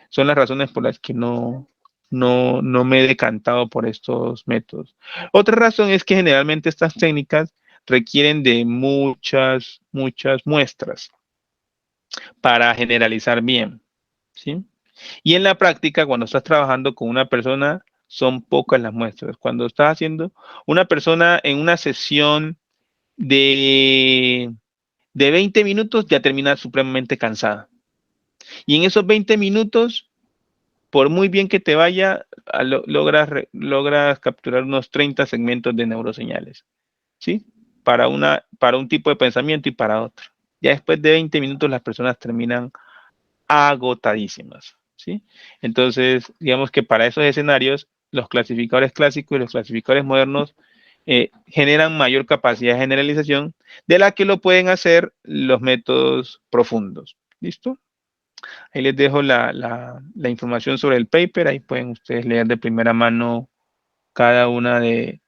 son las razones por las que no me he decantado por estos métodos. Otra razón es que generalmente estas técnicas requieren de muchas muestras para generalizar bien, ¿sí? Y en la práctica, cuando estás trabajando con una persona, son pocas las muestras. Cuando estás haciendo una persona en una sesión de 20 minutos, ya termina supremamente cansada. Y en esos 20 minutos, por muy bien que te vaya, logras capturar unos 30 segmentos de neuroseñales, ¿sí? Para un tipo de pensamiento y para otro. Ya después de 20 minutos las personas terminan agotadísimas, ¿sí? Entonces, digamos que para esos escenarios, los clasificadores clásicos y los clasificadores modernos generan mayor capacidad de generalización de la que lo pueden hacer los métodos profundos. ¿Listo? Ahí les dejo la información sobre el paper. Ahí pueden ustedes leer de primera mano cada una de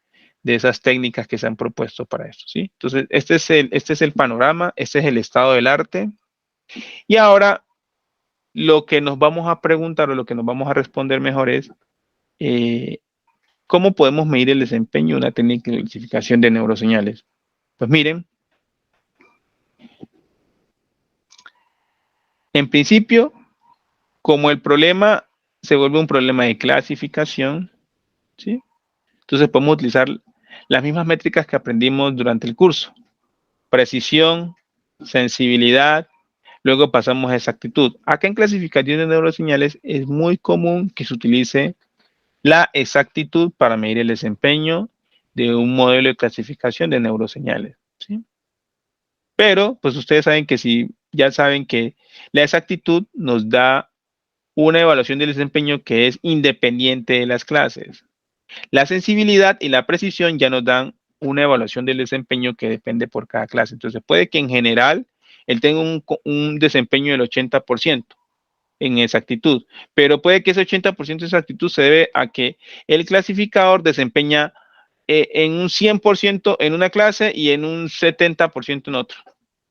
esas técnicas que se han propuesto para esto, ¿sí? Entonces, este es el panorama, este es el estado del arte. Y ahora, lo que nos vamos a preguntar o lo que nos vamos a responder mejor es ¿cómo podemos medir el desempeño de una técnica de clasificación de neuroseñales? Pues miren, en principio, como el problema se vuelve un problema de clasificación, ¿sí? Entonces podemos utilizar las mismas métricas que aprendimos durante el curso: precisión, sensibilidad, luego pasamos a exactitud. Acá en clasificación de neuroseñales es muy común que se utilice la exactitud para medir el desempeño de un modelo de clasificación de neuroseñales, ¿sí? Pero, pues ustedes ya saben que la exactitud nos da una evaluación del desempeño que es independiente de las clases. La sensibilidad y la precisión ya nos dan una evaluación del desempeño que depende por cada clase. Entonces, puede que en general él tenga un desempeño del 80% en exactitud, pero puede que ese 80% de exactitud se debe a que el clasificador desempeña en un 100% en una clase y en un 70% en otro,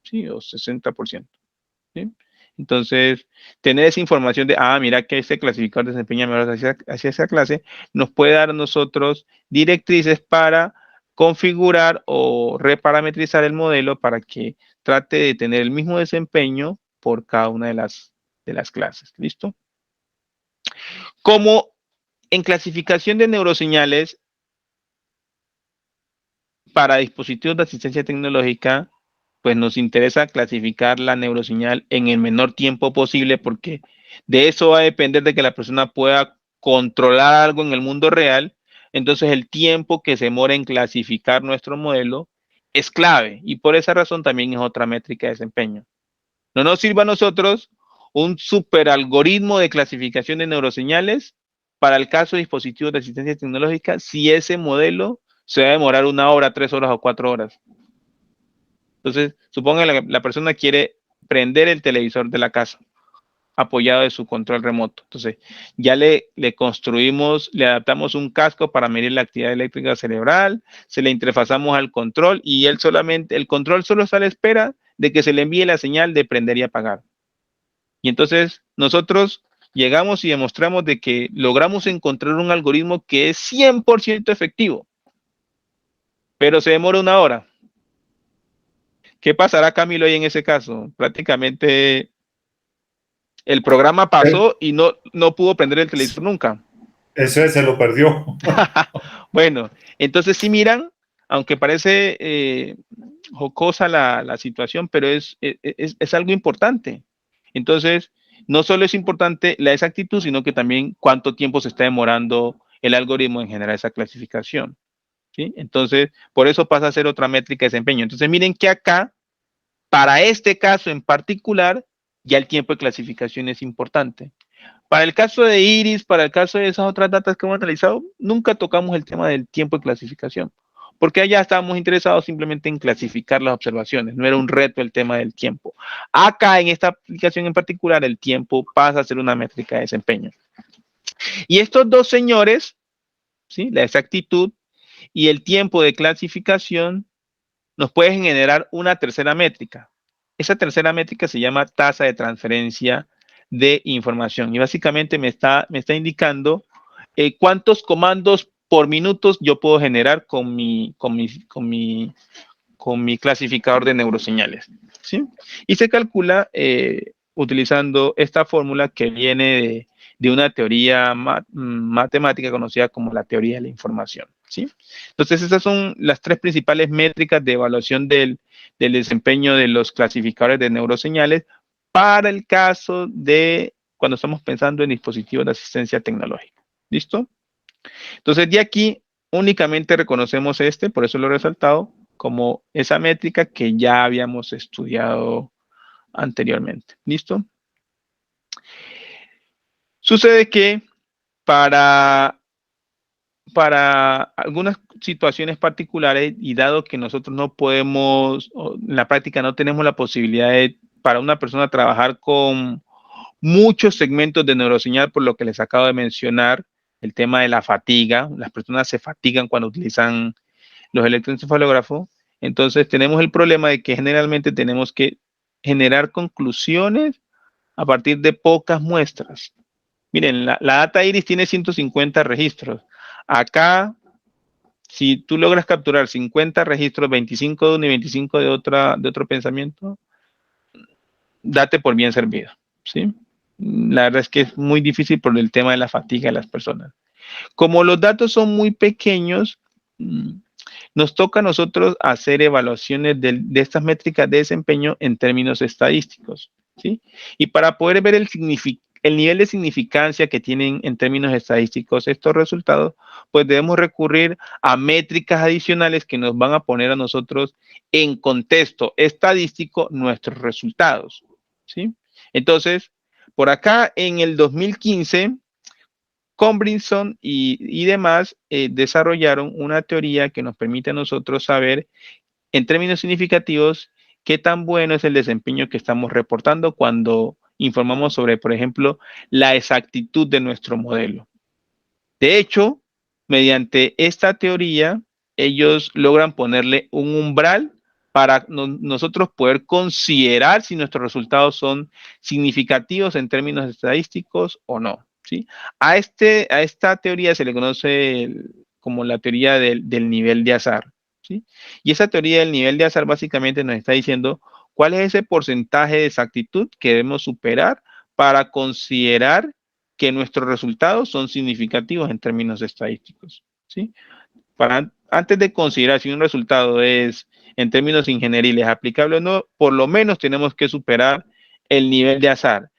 ¿sí? O 60%, ¿sí? Entonces, tener esa información de, mira que este clasificador desempeña mejor hacia esa clase, nos puede dar a nosotros directrices para configurar o reparametrizar el modelo para que trate de tener el mismo desempeño por cada una de las clases. ¿Listo? Como en clasificación de neuroseñales para dispositivos de asistencia tecnológica, pues nos interesa clasificar la neuroseñal en el menor tiempo posible, porque de eso va a depender de que la persona pueda controlar algo en el mundo real. Entonces el tiempo que se demora en clasificar nuestro modelo es clave, y por esa razón también es otra métrica de desempeño. No nos sirva a nosotros un super algoritmo de clasificación de neuroseñales para el caso de dispositivos de asistencia tecnológica si ese modelo se va a demorar 1 hora, 3 horas o 4 horas. Entonces, suponga que la persona quiere prender el televisor de la casa apoyado de su control remoto. Entonces, ya le construimos, le adaptamos un casco para medir la actividad eléctrica cerebral, se le interfazamos al control y el control solo está a la espera de que se le envíe la señal de prender y apagar. Y entonces, nosotros llegamos y demostramos de que logramos encontrar un algoritmo que es 100% efectivo, pero se demora 1 hora. ¿Qué pasará, Camilo, ahí en ese caso? Prácticamente el programa pasó y no pudo prender el televisor nunca. Ese se lo perdió. Bueno, entonces sí miran, aunque parece jocosa la situación, pero es algo importante. Entonces, no solo es importante la exactitud, sino que también cuánto tiempo se está demorando el algoritmo en generar esa clasificación. ¿Sí? Entonces, por eso pasa a ser otra métrica de desempeño. Entonces, miren que acá, para este caso en particular, ya el tiempo de clasificación es importante. Para el caso de Iris, para el caso de esas otras datas que hemos analizado, nunca tocamos el tema del tiempo de clasificación, porque allá estábamos interesados simplemente en clasificar las observaciones, no era un reto el tema del tiempo. Acá, en esta aplicación en particular, el tiempo pasa a ser una métrica de desempeño. Y estos dos señores, ¿sí? La exactitud y el tiempo de clasificación, nos pueden generar una tercera métrica. Esa tercera métrica se llama tasa de transferencia de información y básicamente me está indicando cuántos comandos por minutos yo puedo generar con mi clasificador de neuroseñales, ¿sí? Y se calcula utilizando esta fórmula que viene de una teoría matemática conocida como la teoría de la información, ¿sí? Entonces, esas son las tres principales métricas de evaluación del desempeño de los clasificadores de neuroseñales para el caso de cuando estamos pensando en dispositivos de asistencia tecnológica. ¿Listo? Entonces, de aquí únicamente reconocemos por eso lo he resaltado, como esa métrica que ya habíamos estudiado anteriormente. ¿Listo? Sucede que para algunas situaciones particulares y dado que nosotros no podemos, en la práctica no tenemos la posibilidad para una persona trabajar con muchos segmentos de neuroseñal, por lo que les acabo de mencionar, el tema de la fatiga, las personas se fatigan cuando utilizan los electroencefalógrafos, entonces tenemos el problema de que generalmente tenemos que generar conclusiones a partir de pocas muestras. Miren, la data iris tiene 150 registros. Acá, si tú logras capturar 50 registros, 25 de uno y 25 de otro pensamiento, date por bien servido, ¿sí? La verdad es que es muy difícil por el tema de la fatiga de las personas. Como los datos son muy pequeños, nos toca a nosotros hacer evaluaciones de estas métricas de desempeño en términos estadísticos, ¿sí? Y para poder ver el nivel de significancia que tienen en términos estadísticos estos resultados, pues debemos recurrir a métricas adicionales que nos van a poner a nosotros en contexto estadístico nuestros resultados, ¿sí? Entonces, por acá en el 2015, Combrinson y demás desarrollaron una teoría que nos permite a nosotros saber en términos significativos qué tan bueno es el desempeño que estamos reportando cuando informamos sobre, por ejemplo, la exactitud de nuestro modelo. De hecho, mediante esta teoría, ellos logran ponerle un umbral para nosotros poder considerar si nuestros resultados son significativos en términos estadísticos o no, ¿sí? A esta teoría se le conoce como la teoría del nivel de azar, ¿sí? Y esa teoría del nivel de azar básicamente nos está diciendo cuál es ese porcentaje de exactitud que debemos superar para considerar que nuestros resultados son significativos en términos estadísticos, ¿sí? Antes de considerar si un resultado es, en términos ingenieriles, aplicable o no, por lo menos tenemos que superar el nivel de azar.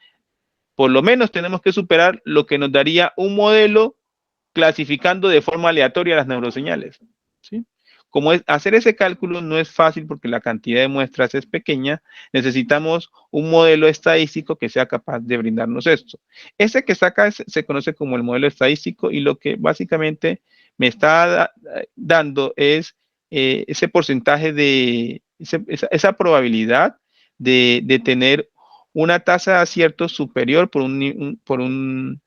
Por lo menos tenemos que superar lo que nos daría un modelo clasificando de forma aleatoria las neuroseñales, ¿sí? Como hacer ese cálculo no es fácil porque la cantidad de muestras es pequeña, necesitamos un modelo estadístico que sea capaz de brindarnos esto. Ese que saca se conoce como el modelo estadístico y lo que básicamente me está dando es ese porcentaje de, esa probabilidad de tener una tasa de acierto superior sobre un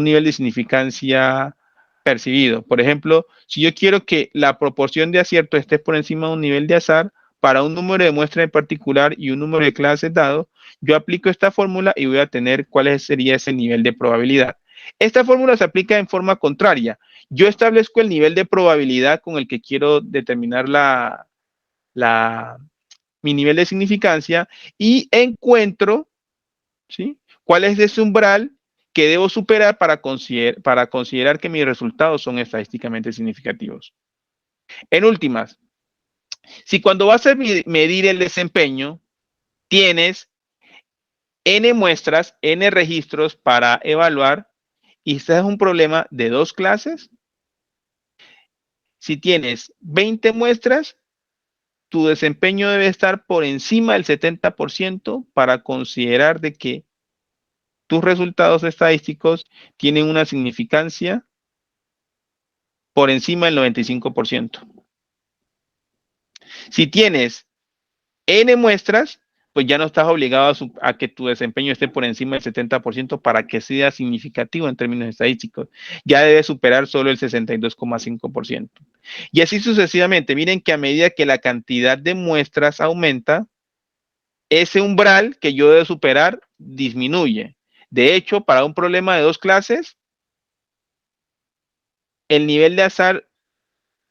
nivel de significancia percibido. Por ejemplo, si yo quiero que la proporción de acierto esté por encima de un nivel de azar, para un número de muestras en particular y un número de clases dado, yo aplico esta fórmula y voy a tener cuál sería ese nivel de probabilidad. Esta fórmula se aplica en forma contraria. Yo establezco el nivel de probabilidad con el que quiero determinar mi nivel de significancia y encuentro, ¿sí?, cuál es ese umbral que debo superar para considerar que mis resultados son estadísticamente significativos. En últimas, si cuando vas a medir el desempeño, tienes N muestras, N registros para evaluar, y este es un problema de 2 clases, si tienes 20 muestras, tu desempeño debe estar por encima del 70% para considerar de que tus resultados estadísticos tienen una significancia por encima del 95%. Si tienes N muestras, pues ya no estás obligado a que tu desempeño esté por encima del 70% para que sea significativo en términos estadísticos. Ya debe superar solo el 62,5%. Y así sucesivamente. Miren que a medida que la cantidad de muestras aumenta, ese umbral que yo debo superar disminuye. De hecho, para un problema de 2 clases, el nivel de azar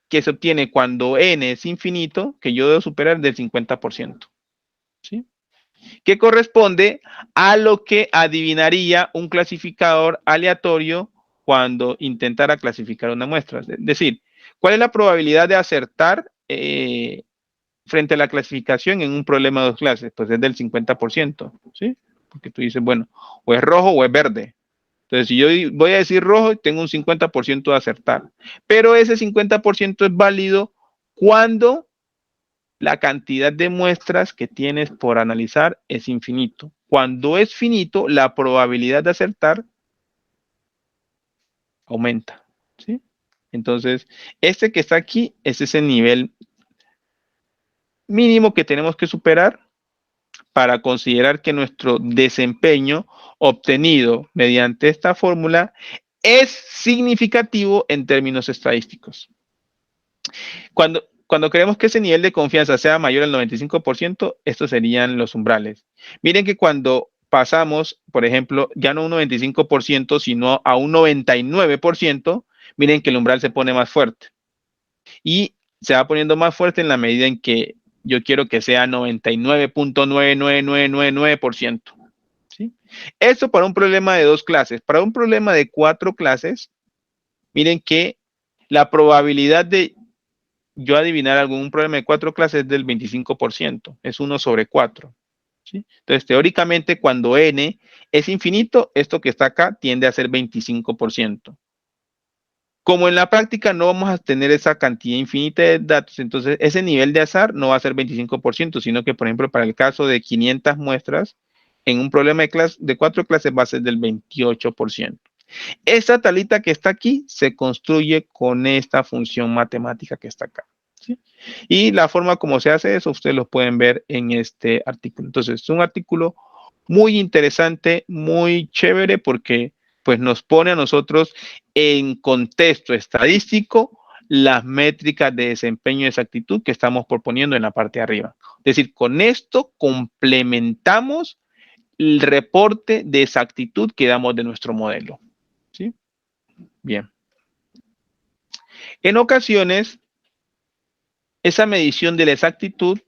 que se obtiene cuando n es infinito, que yo debo superar, del 50%. ¿Sí? Que corresponde a lo que adivinaría un clasificador aleatorio cuando intentara clasificar una muestra. Es decir, ¿cuál es la probabilidad de acertar frente a la clasificación en un problema de 2 clases? Pues es del 50%, ¿sí? Porque tú dices, bueno, o es rojo o es verde. Entonces, si yo voy a decir rojo, tengo un 50% de acertar. Pero ese 50% es válido cuando la cantidad de muestras que tienes por analizar es infinito. Cuando es finito, la probabilidad de acertar aumenta, ¿sí? Entonces, este que está aquí es ese nivel mínimo que tenemos que superar para considerar que nuestro desempeño obtenido mediante esta fórmula es significativo en términos estadísticos. Cuando queremos que ese nivel de confianza sea mayor al 95%, estos serían los umbrales. Miren que cuando pasamos, por ejemplo, ya no un 95%, sino a un 99%, miren que el umbral se pone más fuerte. Y se va poniendo más fuerte en la medida en que yo quiero que sea 99.99999%. ¿Sí? Esto para un problema de 2 clases. Para un problema de 4 clases, miren que la probabilidad de yo adivinar algún problema de 4 clases es del 25%. Es 1 sobre 4. ¿Sí? Entonces, teóricamente, cuando n es infinito, esto que está acá tiende a ser 25%. Como en la práctica no vamos a tener esa cantidad infinita de datos, entonces ese nivel de azar no va a ser 25%, sino que, por ejemplo, para el caso de 500 muestras, en un problema de 4 clases va a ser del 28%. Esta tablita que está aquí se construye con esta función matemática que está acá, ¿sí? Y la forma como se hace eso, ustedes lo pueden ver en este artículo. Entonces, es un artículo muy interesante, muy chévere, porque pues nos pone a nosotros en contexto estadístico las métricas de desempeño y exactitud que estamos proponiendo en la parte de arriba. Es decir, con esto complementamos el reporte de exactitud que damos de nuestro modelo. ¿Sí? Bien. En ocasiones, esa medición de la exactitud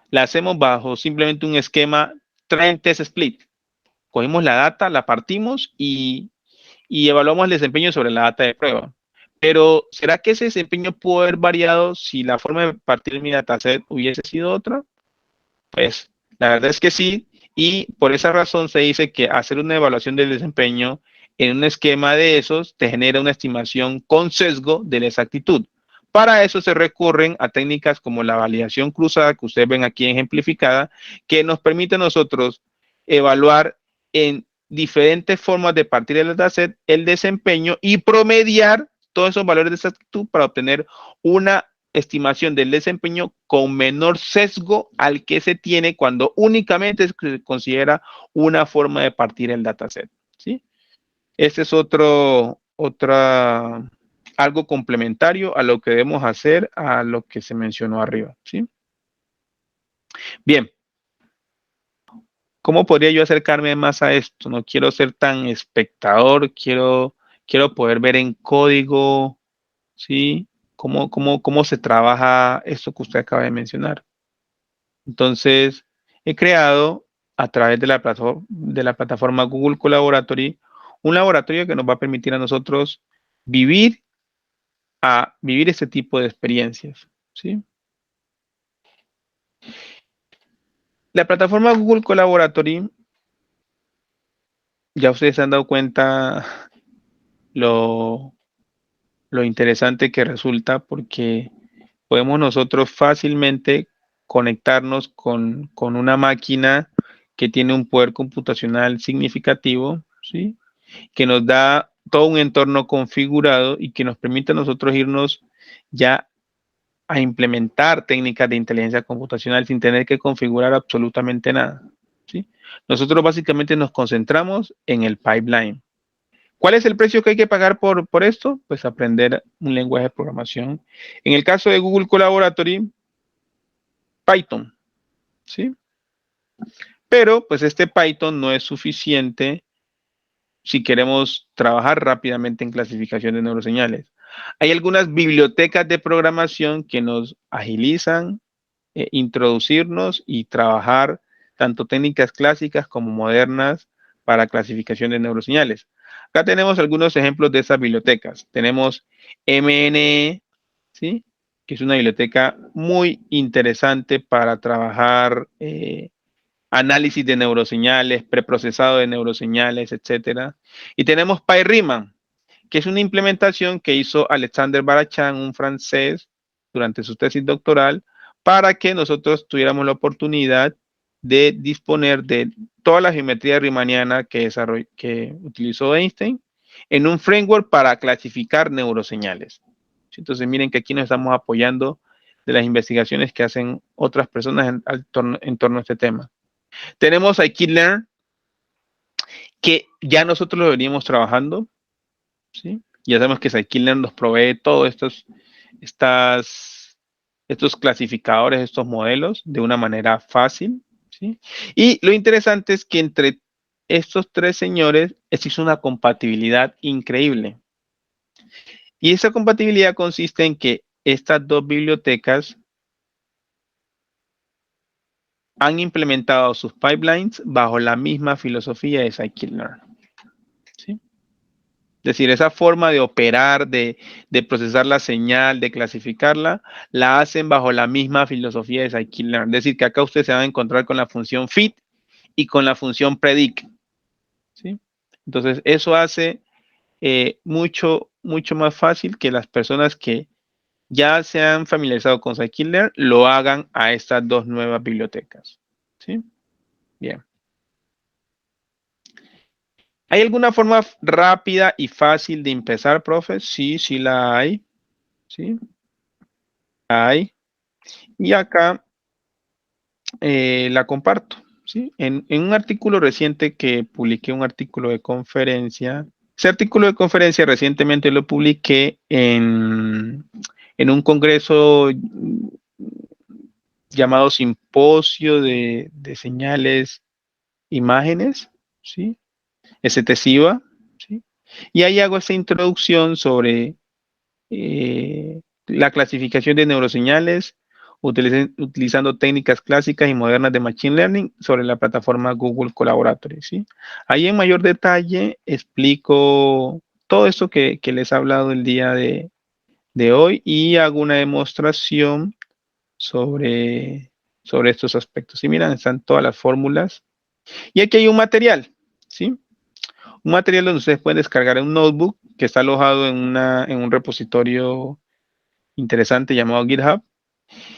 la hacemos bajo simplemente un esquema Trend Test Split. Cogemos la data, la partimos y evaluamos el desempeño sobre la data de prueba. Pero, ¿será que ese desempeño pudo haber variado si la forma de partir mi dataset hubiese sido otra? Pues, la verdad es que sí, y por esa razón se dice que hacer una evaluación del desempeño en un esquema de esos te genera una estimación con sesgo de la exactitud. Para eso se recurren a técnicas como la validación cruzada, que ustedes ven aquí ejemplificada, que nos permite a nosotros evaluar en diferentes formas de partir el dataset el desempeño y promediar todos esos valores de exactitud para obtener una estimación del desempeño con menor sesgo al que se tiene cuando únicamente se considera una forma de partir el dataset, ¿sí? Este es algo complementario a lo que debemos hacer, a lo que se mencionó arriba, ¿sí? Bien. ¿Cómo podría yo acercarme más a esto? No quiero ser tan espectador, quiero poder ver en código, ¿sí? ¿Cómo se trabaja esto que usted acaba de mencionar? Entonces, he creado a través de la plataforma Google Collaboratory un laboratorio que nos va a permitir a nosotros vivir este tipo de experiencias, ¿sí? La plataforma Google Collaboratory, ya ustedes se han dado cuenta lo interesante que resulta, porque podemos nosotros fácilmente conectarnos con una máquina que tiene un poder computacional significativo, ¿sí? Que nos da todo un entorno configurado y que nos permite a nosotros irnos ya a implementar técnicas de inteligencia computacional sin tener que configurar absolutamente nada, ¿sí? Nosotros básicamente nos concentramos en el pipeline. ¿Cuál es el precio que hay que pagar por esto? Pues aprender un lenguaje de programación. En el caso de Google Collaboratory, Python, ¿sí? Pero pues este Python no es suficiente si queremos trabajar rápidamente en clasificación de neuroseñales. Hay algunas bibliotecas de programación que nos agilizan introducirnos y trabajar tanto técnicas clásicas como modernas para clasificación de neuroseñales. Acá tenemos algunos ejemplos de esas bibliotecas. Tenemos MNE, ¿sí? Que es una biblioteca muy interesante para trabajar análisis de neuroseñales, preprocesado de neuroseñales, etcétera. Y tenemos PyRiemann, que es una implementación que hizo Alexander Barachan, un francés, durante su tesis doctoral, para que nosotros tuviéramos la oportunidad de disponer de toda la geometría riemanniana que utilizó Einstein en un framework para clasificar neuroseñales. Entonces miren que aquí nos estamos apoyando de las investigaciones que hacen otras personas en torno a este tema. Tenemos Scikit-learn, que ya nosotros lo veníamos trabajando, ¿sí? Ya sabemos que Scikit-learn nos provee todos estos clasificadores, estos modelos, de una manera fácil, ¿sí? Y lo interesante es que entre estos tres señores existe una compatibilidad increíble. Y esa compatibilidad consiste en que estas dos bibliotecas han implementado sus pipelines bajo la misma filosofía de Scikit-learn, ¿sí? Es decir, esa forma de operar, de procesar la señal, de clasificarla, la hacen bajo la misma filosofía de Scikit-learn. Es decir, que acá ustedes se van a encontrar con la función fit y con la función predict, ¿sí? Entonces, eso hace mucho más fácil que las personas que ya se han familiarizado con Scikit-learn lo hagan a estas dos nuevas bibliotecas, ¿sí? Bien. ¿Hay alguna forma rápida y fácil de empezar, profe? Sí, sí la hay. ¿Sí? Hay. Y acá la comparto. ¿Sí? En un artículo reciente que publiqué, un artículo de conferencia. Ese artículo de conferencia recientemente lo publiqué en un congreso llamado Simposio de Señales Imágenes, ¿sí? STSIVA, ¿sí? Y ahí hago esta introducción sobre la clasificación de neuroseñales utilizando técnicas clásicas y modernas de Machine Learning sobre la plataforma Google Collaboratory, ¿sí? Ahí en mayor detalle explico todo esto que les he hablado el día de hoy y hago una demostración sobre estos aspectos. Y miren, están todas las fórmulas. Y aquí hay un material, ¿sí? Un material donde ustedes pueden descargar un notebook que está alojado en un repositorio interesante llamado GitHub.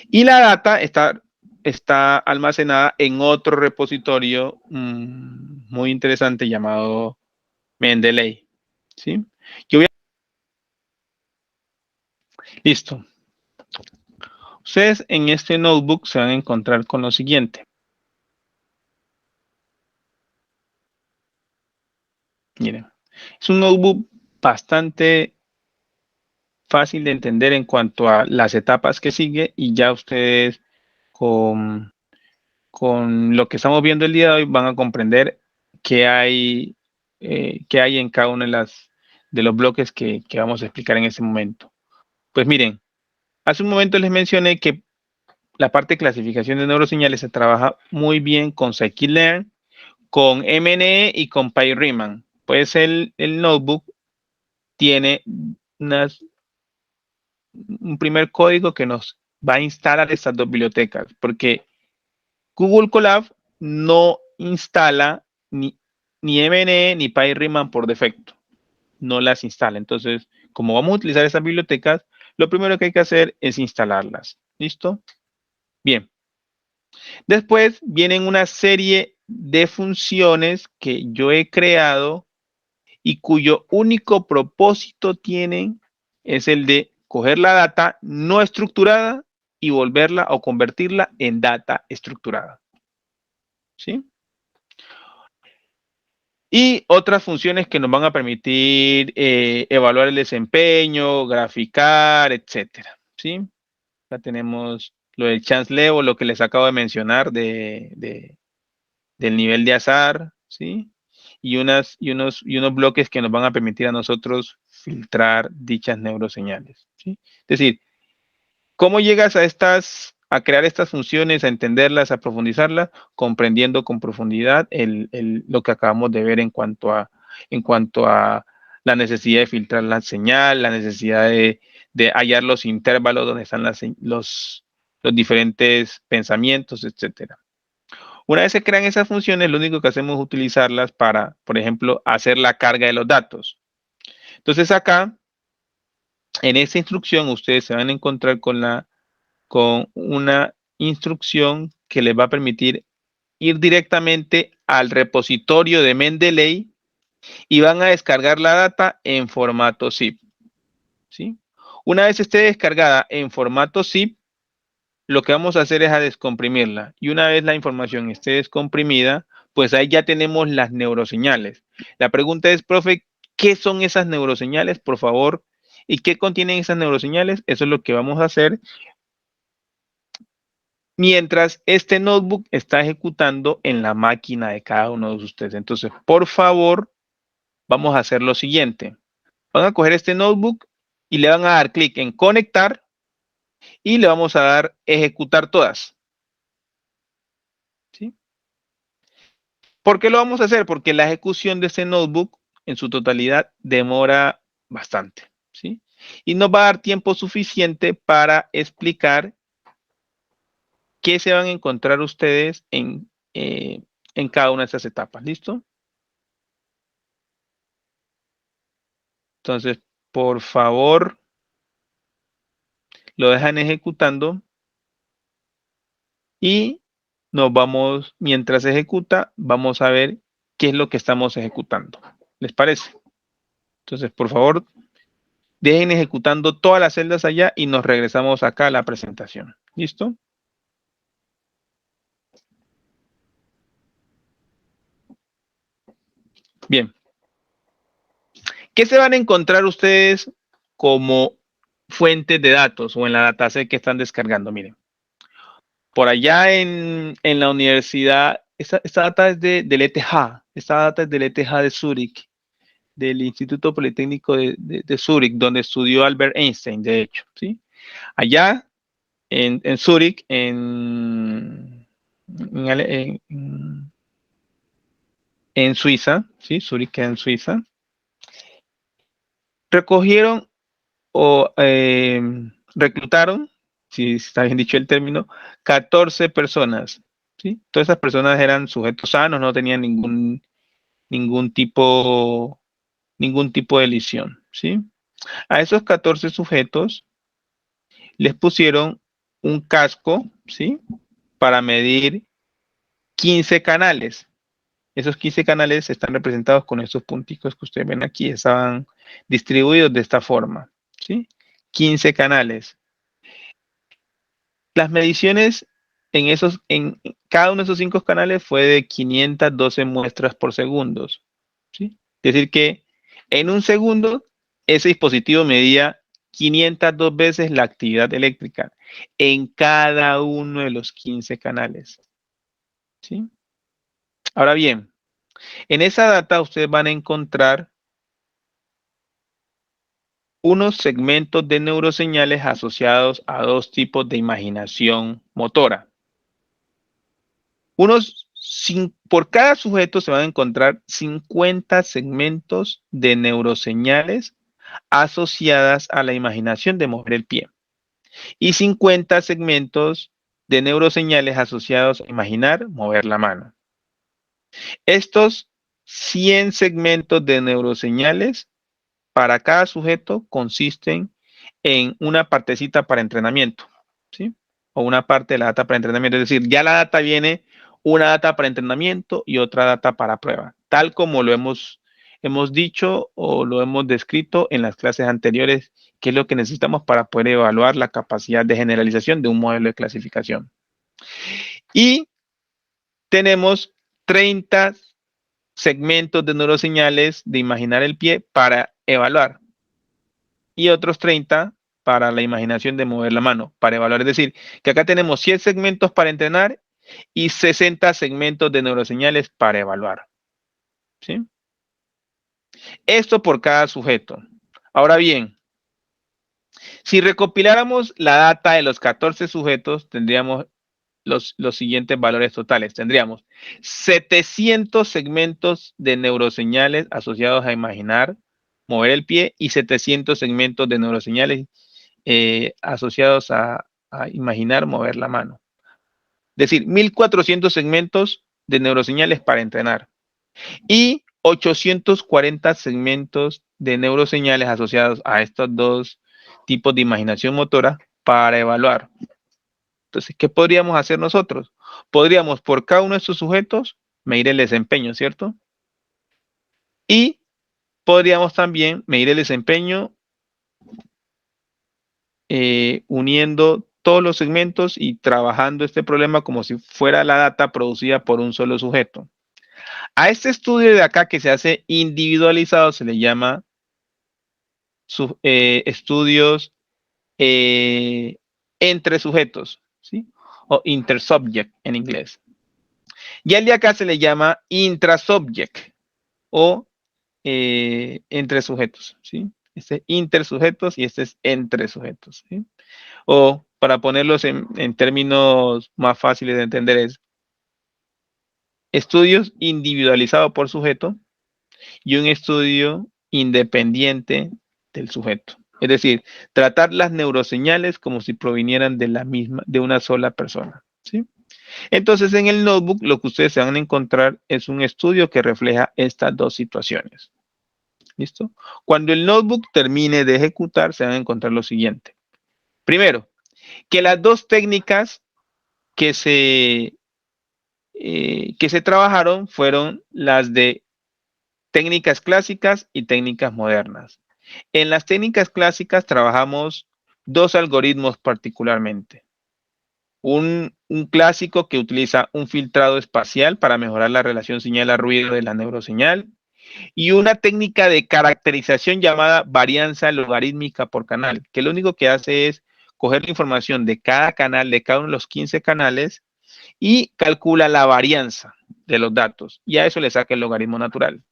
Y la data está almacenada en otro repositorio muy interesante llamado Mendeley, ¿sí? Listo. Ustedes en este notebook se van a encontrar con lo siguiente. Miren, es un notebook bastante fácil de entender en cuanto a las etapas que sigue y ya ustedes con lo que estamos viendo el día de hoy van a comprender qué hay en cada uno de los bloques que vamos a explicar en este momento. Pues miren, hace un momento les mencioné que la parte de clasificación de neuroseñales se trabaja muy bien con scikit-learn, con MNE y con PyRiemann. Pues el notebook tiene un primer código que nos va a instalar estas dos bibliotecas, porque Google Colab no instala ni MNE ni PyRiemann por defecto, no las instala. Entonces, como vamos a utilizar esas bibliotecas, lo primero que hay que hacer es instalarlas. ¿Listo? Bien. Después vienen una serie de funciones que yo he creado y cuyo único propósito tienen es el de coger la data no estructurada y volverla o convertirla en data estructurada. ¿Sí? Y otras funciones que nos van a permitir evaluar el desempeño, graficar, etcétera. ¿Sí? Ya tenemos lo del chance level, lo que les acabo de mencionar del nivel de azar, ¿sí? Y unos bloques que nos van a permitir a nosotros filtrar dichas neuroseñales, ¿sí? Es decir, ¿cómo llegas a crear estas funciones, a entenderlas, a profundizarlas? Comprendiendo con profundidad lo que acabamos de ver en cuanto a la necesidad de filtrar la señal, la necesidad de hallar los intervalos donde están los diferentes pensamientos, etcétera. Una vez se crean esas funciones, lo único que hacemos es utilizarlas para, por ejemplo, hacer la carga de los datos. Entonces acá, en esta instrucción, ustedes se van a encontrar con una instrucción que les va a permitir ir directamente al repositorio de Mendeley y van a descargar la data en formato zip. ¿Sí? Una vez esté descargada en formato zip, lo que vamos a hacer es a descomprimirla. Y una vez la información esté descomprimida, pues ahí ya tenemos las neuroseñales. La pregunta es, profe, ¿qué son esas neuroseñales? Por favor, ¿y qué contienen esas neuroseñales? Eso es lo que vamos a hacer mientras este notebook está ejecutando en la máquina de cada uno de ustedes. Entonces, por favor, vamos a hacer lo siguiente. Van a coger este notebook y le van a dar clic en conectar y le vamos a dar ejecutar todas. ¿Sí? ¿Por qué lo vamos a hacer? Porque la ejecución de ese notebook en su totalidad demora bastante. ¿Sí? Y nos va a dar tiempo suficiente para explicar qué se van a encontrar ustedes en cada una de estas etapas. ¿Listo? Entonces, por favor, lo dejan ejecutando y nos vamos, mientras se ejecuta, vamos a ver qué es lo que estamos ejecutando. ¿Les parece? Entonces, por favor, dejen ejecutando todas las celdas allá y nos regresamos acá a la presentación. ¿Listo? Bien. ¿Qué se van a encontrar ustedes como fuentes de datos o en la dataset que están descargando? Miren. Por allá en la universidad, esta data es del ETH, esta data es del ETH de Zúrich, del Instituto Politécnico de Zúrich, donde estudió Albert Einstein, de hecho, ¿sí? Allá en Zúrich, en Suiza, ¿sí? Zúrich queda en Suiza, recogieron o reclutaron, si está bien dicho el término, 14 personas, ¿sí? Todas esas personas eran sujetos sanos, no tenían ningún tipo de lesión, ¿sí? A esos 14 sujetos les pusieron un casco, ¿sí? Para medir 15 canales. Esos 15 canales están representados con estos punticos que ustedes ven aquí, estaban distribuidos de esta forma, ¿sí? 15 canales. Las mediciones en cada uno de esos 5 canales fue de 512 muestras por segundo, ¿sí? Es decir que en un segundo ese dispositivo medía 502 veces la actividad eléctrica en cada uno de los 15 canales, ¿sí? Ahora bien, en esa data ustedes van a encontrar unos segmentos de neuroseñales asociados a dos tipos de imaginación motora. Por cada sujeto se van a encontrar 50 segmentos de neuroseñales asociadas a la imaginación de mover el pie y 50 segmentos de neuroseñales asociados a imaginar mover la mano. Estos 100 segmentos de neuroseñales para cada sujeto consisten en una partecita para entrenamiento, ¿sí? O una parte de la data para entrenamiento. Es decir, ya la data viene una data para entrenamiento y otra data para prueba, tal como lo hemos dicho o lo hemos descrito en las clases anteriores, que es lo que necesitamos para poder evaluar la capacidad de generalización de un modelo de clasificación. Y tenemos 30 segmentos de neuroseñales de imaginar el pie para evaluar y otros 30 para la imaginación de mover la mano para evaluar. Es decir, que acá tenemos 100 segmentos para entrenar y 60 segmentos de neuroseñales para evaluar. ¿Sí? Esto por cada sujeto. Ahora bien, si recopiláramos la data de los 14 sujetos, tendríamos los siguientes valores totales. Tendríamos 700 segmentos de neuroseñales asociados a imaginar mover el pie y 700 segmentos de neuroseñales asociados a imaginar mover la mano. Es decir, 1400 segmentos de neuroseñales para entrenar y 840 segmentos de neuroseñales asociados a estos dos tipos de imaginación motora para evaluar. Entonces, ¿qué podríamos hacer nosotros? Podríamos, por cada uno de estos sujetos, medir el desempeño, ¿cierto? Y podríamos también medir el desempeño uniendo todos los segmentos y trabajando este problema como si fuera la data producida por un solo sujeto. A este estudio de acá que se hace individualizado se le llama estudios entre sujetos, ¿sí? O intersubject en inglés. Y al de acá se le llama intrasubject o entre sujetos, ¿sí? Este es intersujetos y este es entre sujetos, ¿sí? O para ponerlos en términos más fáciles de entender es estudios individualizados por sujeto y un estudio independiente del sujeto. Es decir, tratar las neuroseñales como si provinieran de una sola persona, ¿sí? Entonces, en el notebook lo que ustedes se van a encontrar es un estudio que refleja estas dos situaciones. ¿Listo? Cuando el notebook termine de ejecutar, se van a encontrar lo siguiente. Primero, que las dos técnicas que se trabajaron fueron las de técnicas clásicas y técnicas modernas. En las técnicas clásicas trabajamos dos algoritmos particularmente. Un clásico que utiliza un filtrado espacial para mejorar la relación señal-ruido de la neuroseñal y una técnica de caracterización llamada varianza logarítmica por canal, que lo único que hace es coger la información de cada canal, de cada uno de los 15 canales y calcula la varianza de los datos y a eso le saca el logaritmo natural.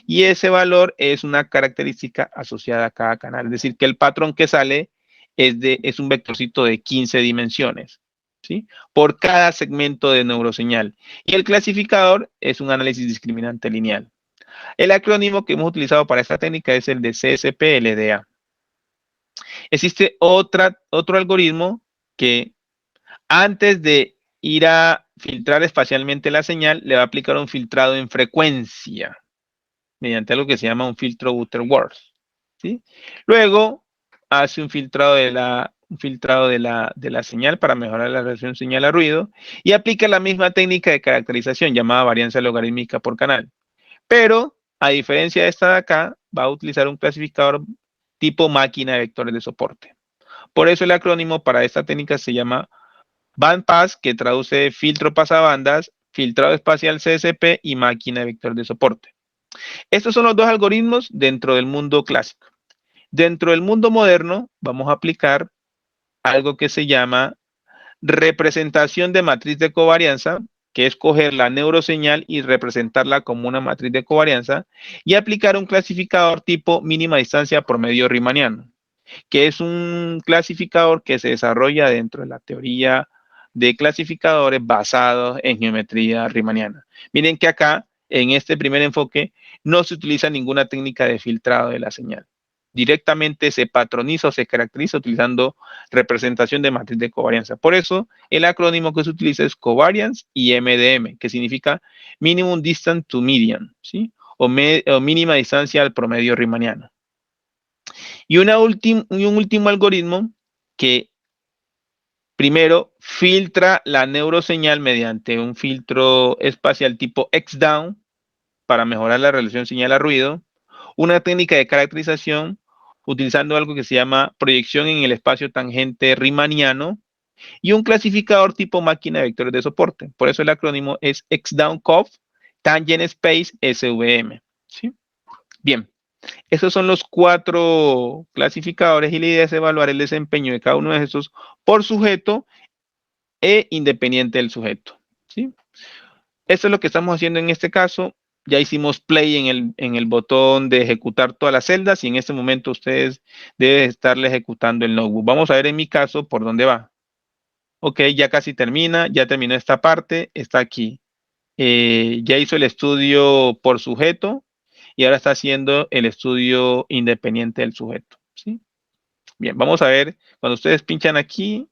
Y ese valor es una característica asociada a cada canal, es decir, que el patrón que sale es un vectorcito de 15 dimensiones, ¿sí? Por cada segmento de neuroseñal. Y el clasificador es un análisis discriminante lineal. El acrónimo que hemos utilizado para esta técnica es el de CSP-LDA. Existe otro algoritmo que antes de ir a filtrar espacialmente la señal, le va a aplicar un filtrado en frecuencia mediante algo que se llama un filtro Butterworth, ¿sí? Luego hace un filtrado de la señal para mejorar la relación señal a ruido y aplica la misma técnica de caracterización llamada varianza logarítmica por canal. Pero, a diferencia de esta de acá, va a utilizar un clasificador tipo máquina de vectores de soporte. Por eso el acrónimo para esta técnica se llama bandpass, que traduce filtro pasabandas, filtrado espacial CSP y máquina de vectores de soporte. Estos son los dos algoritmos dentro del mundo clásico. Dentro del mundo moderno vamos a aplicar algo que se llama representación de matriz de covarianza que es coger la neuroseñal y representarla como una matriz de covarianza, y aplicar un clasificador tipo mínima distancia promedio riemanniano, que es un clasificador que se desarrolla dentro de la teoría de clasificadores basados en geometría riemanniana. Miren que acá, en este primer enfoque, no se utiliza ninguna técnica de filtrado de la señal. Directamente se patroniza o se caracteriza utilizando representación de matriz de covarianza. Por eso, el acrónimo que se utiliza es covariance y MDM, que significa minimum distance to median, ¿sí? O mínima distancia al promedio riemanniano. Y un último algoritmo que primero filtra la neuroseñal mediante un filtro espacial tipo X-down para mejorar la relación señal a ruido, una técnica de caracterización utilizando algo que se llama proyección en el espacio tangente riemanniano y un clasificador tipo máquina de vectores de soporte. Por eso el acrónimo es X-down-COV Tangent Space SVM. ¿Sí? Bien. Esos son los 4 clasificadores y la idea es evaluar el desempeño de cada uno de estos por sujeto e independiente del sujeto. ¿Sí? Esto es lo que estamos haciendo en este caso. Ya hicimos play en el botón de ejecutar todas las celdas y en este momento ustedes deben estarle ejecutando el notebook. Vamos a ver en mi caso por dónde va. Ok, ya casi termina, ya terminó esta parte, está aquí. Ya hizo el estudio por sujeto y ahora está haciendo el estudio independiente del sujeto. ¿Sí? Bien, vamos a ver, cuando ustedes pinchan aquí,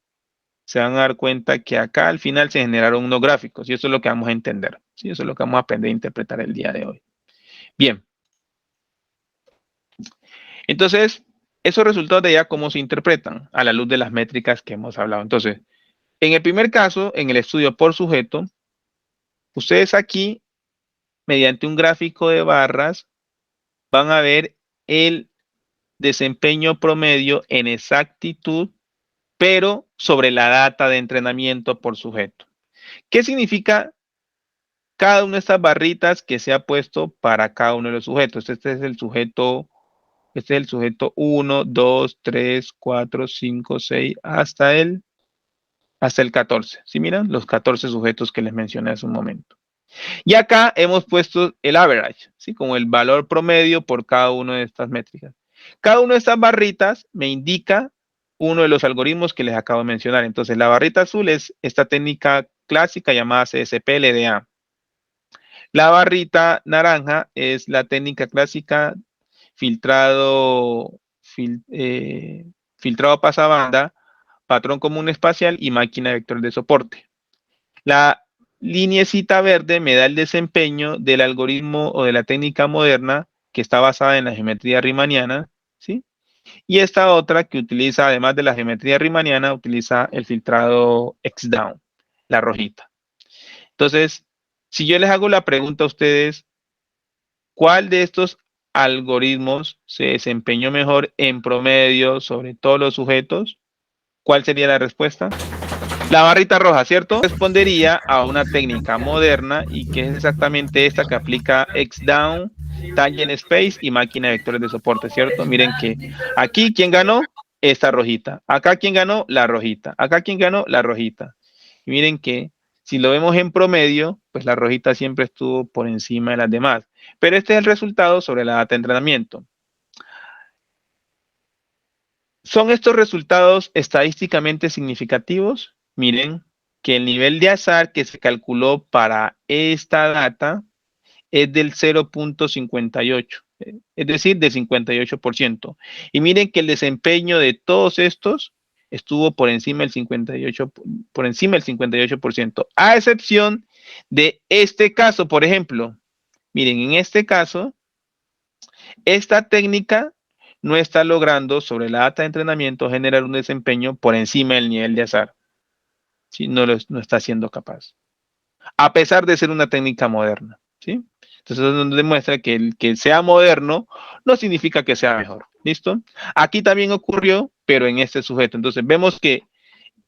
se van a dar cuenta que acá al final se generaron unos gráficos y eso es lo que vamos a entender. ¿Sí? Eso es lo que vamos a aprender a interpretar el día de hoy. Bien. Entonces, esos resultados de allá, ¿cómo se interpretan? A la luz de las métricas que hemos hablado. Entonces, en el primer caso, en el estudio por sujeto, ustedes aquí, mediante un gráfico de barras, van a ver el desempeño promedio en exactitud, pero sobre la data de entrenamiento por sujeto. ¿Qué significa cada una de estas barritas que se ha puesto para cada uno de los sujetos? Este es el sujeto 1, 2, 3, 4, 5, 6, hasta el 14. ¿Sí miran? Los 14 sujetos que les mencioné hace un momento. Y acá hemos puesto el average, ¿sí? Como el valor promedio por cada una de estas métricas. Cada una de estas barritas me indica uno de los algoritmos que les acabo de mencionar. Entonces, la barrita azul es esta técnica clásica llamada CSP-LDA. La barrita naranja es la técnica clásica filtrado pasabanda, patrón común espacial y máquina de vector de soporte. La lineecita verde me da el desempeño del algoritmo o de la técnica moderna que está basada en la geometría riemanniana, ¿sí? Y esta otra que utiliza, además de la geometría riemanniana, utiliza el filtrado X-down, la rojita. Entonces, si yo les hago la pregunta a ustedes, ¿cuál de estos algoritmos se desempeñó mejor en promedio sobre todos los sujetos? ¿Cuál sería la respuesta? La barrita roja, ¿cierto? Respondería a una técnica moderna y que es exactamente esta que aplica X-down, Tangent Space y máquina de vectores de soporte, ¿cierto? Miren que aquí, ¿quién ganó? Esta rojita. Acá, ¿quién ganó? La rojita. Acá, ¿quién ganó? La rojita. Y miren que si lo vemos en promedio, pues la rojita siempre estuvo por encima de las demás. Pero este es el resultado sobre la data de entrenamiento. ¿Son estos resultados estadísticamente significativos? Miren que el nivel de azar que se calculó para esta data es del 0.58, es decir, del 58%. Y miren que el desempeño de todos estos estuvo por encima del 58%, a excepción de este caso, por ejemplo. Miren, en este caso, esta técnica no está logrando sobre la data de entrenamiento generar un desempeño por encima del nivel de azar. ¿Sí? No está siendo capaz. A pesar de ser una técnica moderna. ¿Sí? Entonces, eso nos demuestra que el que sea moderno no significa que sea mejor. ¿Listo? Aquí también ocurrió, pero en este sujeto. Entonces, vemos que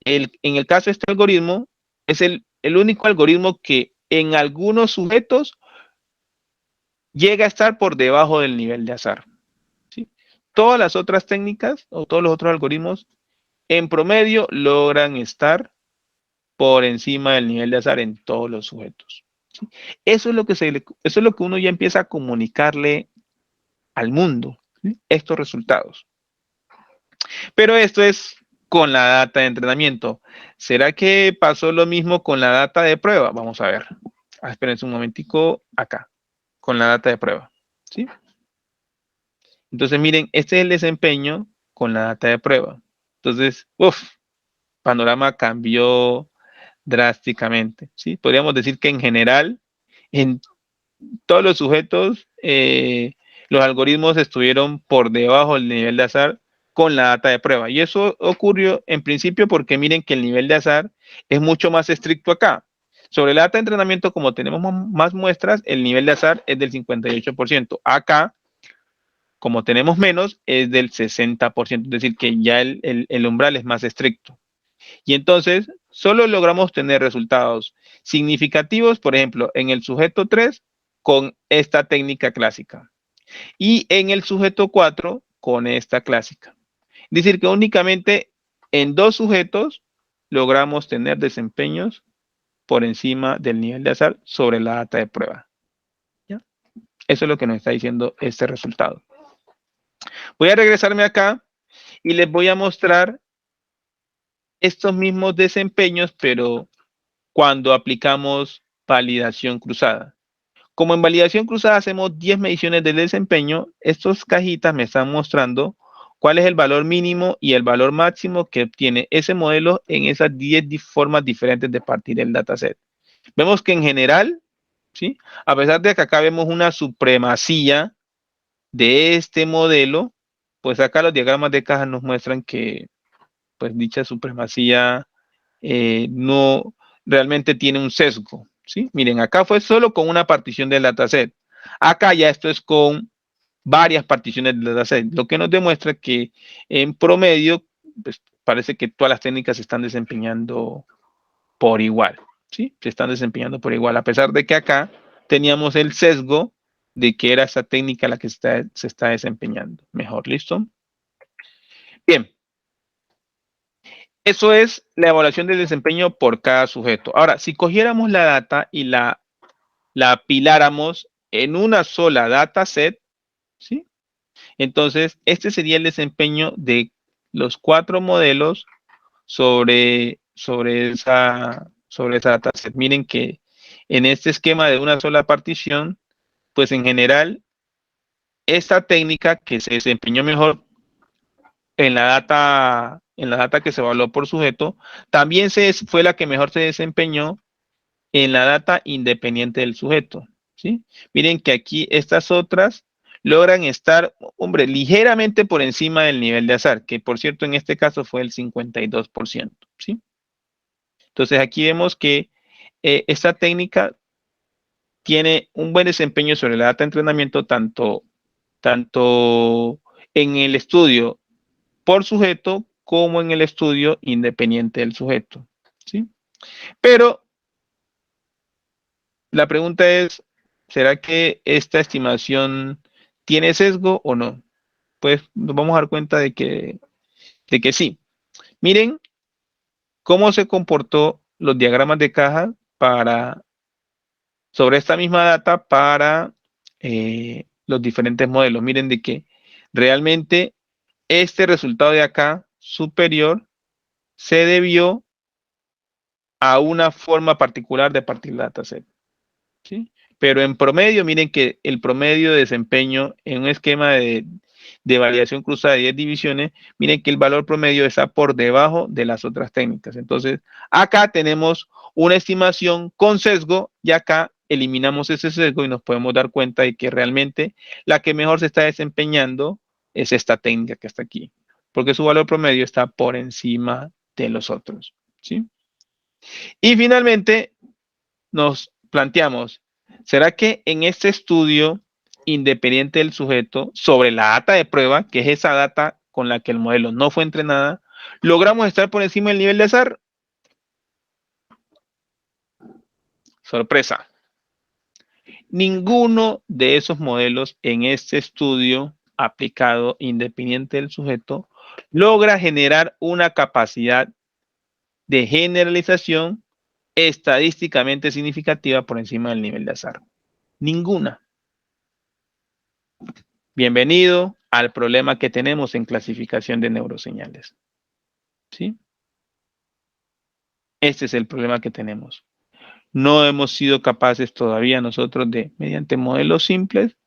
en el caso de este algoritmo, es el único algoritmo que en algunos sujetos llega a estar por debajo del nivel de azar. ¿Sí? Todas las otras técnicas o todos los otros algoritmos en promedio logran estar por encima del nivel de azar en todos los sujetos. ¿Sí? Eso es lo que uno ya empieza a comunicarle al mundo, ¿sí? Estos resultados. Pero esto es con la data de entrenamiento. ¿Será que pasó lo mismo con la data de prueba? Vamos a ver. Espérense un momentico acá, con la data de prueba. ¿Sí? Entonces, miren, este es el desempeño con la data de prueba. Entonces, panorama cambió drásticamente. ¿Sí? Podríamos decir que en general, en todos los sujetos, los algoritmos estuvieron por debajo del nivel de azar con la data de prueba. Y eso ocurrió en principio porque miren que el nivel de azar es mucho más estricto acá. Sobre la data de entrenamiento, como tenemos más muestras, el nivel de azar es del 58%. Acá, como tenemos menos, es del 60%. Es decir, que ya el umbral es más estricto. Y entonces, solo logramos tener resultados significativos, por ejemplo, en el sujeto 3, con esta técnica clásica. Y en el sujeto 4, con esta clásica. Es decir, que únicamente en 2 sujetos logramos tener desempeños por encima del nivel de azar sobre la data de prueba. ¿Ya? Eso es lo que nos está diciendo este resultado. Voy a regresarme acá y les voy a mostrar estos mismos desempeños, pero cuando aplicamos validación cruzada. Como en validación cruzada hacemos 10 mediciones de desempeño, estas cajitas me están mostrando cuál es el valor mínimo y el valor máximo que obtiene ese modelo en esas 10 formas diferentes de partir el dataset. Vemos que en general, ¿sí? A pesar de que acá vemos una supremacía de este modelo, pues acá los diagramas de caja nos muestran que pues dicha supremacía no realmente tiene un sesgo. ¿Sí? Miren, acá fue solo con una partición del dataset. Acá ya esto es con varias particiones del dataset, lo que nos demuestra que en promedio, pues, parece que todas las técnicas se están desempeñando por igual. ¿Sí? Se están desempeñando por igual, a pesar de que acá teníamos el sesgo de que era esa técnica la que se está desempeñando mejor. ¿Listo? Bien. Eso es la evaluación del desempeño por cada sujeto. Ahora, si cogiéramos la data y la apiláramos en una sola dataset, ¿sí? Entonces, este sería el desempeño de los 4 modelos sobre esa dataset. Miren que en este esquema de una sola partición, pues en general, esta técnica que se desempeñó mejor en la data que se evaluó por sujeto, también fue la que mejor se desempeñó en la data independiente del sujeto. ¿Sí? Miren que aquí estas otras logran estar, hombre, ligeramente por encima del nivel de azar, que por cierto en este caso fue el 52%. ¿Sí? Entonces aquí vemos que esta técnica tiene un buen desempeño sobre la data de entrenamiento tanto en el estudio por sujeto como en el estudio independiente del sujeto. ¿Sí? Pero la pregunta es, ¿será que esta estimación tiene sesgo o no? Pues nos vamos a dar cuenta de que sí. Miren cómo se comportó los diagramas de caja sobre esta misma data para los diferentes modelos. Miren de que realmente este resultado de acá superior se debió a una forma particular de partir la dataset. ¿Sí? Pero en promedio, miren que el promedio de desempeño en un esquema de validación cruzada de 10 divisiones, miren que el valor promedio está por debajo de las otras técnicas. Entonces, acá tenemos una estimación con sesgo y acá eliminamos ese sesgo y nos podemos dar cuenta de que realmente la que mejor se está desempeñando es esta técnica que está aquí, porque su valor promedio está por encima de los otros. ¿Sí? Y finalmente, nos planteamos, ¿será que en este estudio independiente del sujeto sobre la data de prueba, que es esa data con la que el modelo no fue entrenada, logramos estar por encima del nivel de azar? Sorpresa. Ninguno de esos modelos en este estudio aplicado independiente del sujeto logra generar una capacidad de generalización estadísticamente significativa por encima del nivel de azar. Ninguna. Bienvenido al problema que tenemos en clasificación de neuroseñales. ¿Sí? Este es el problema que tenemos. No hemos sido capaces todavía nosotros de, mediante modelos simples,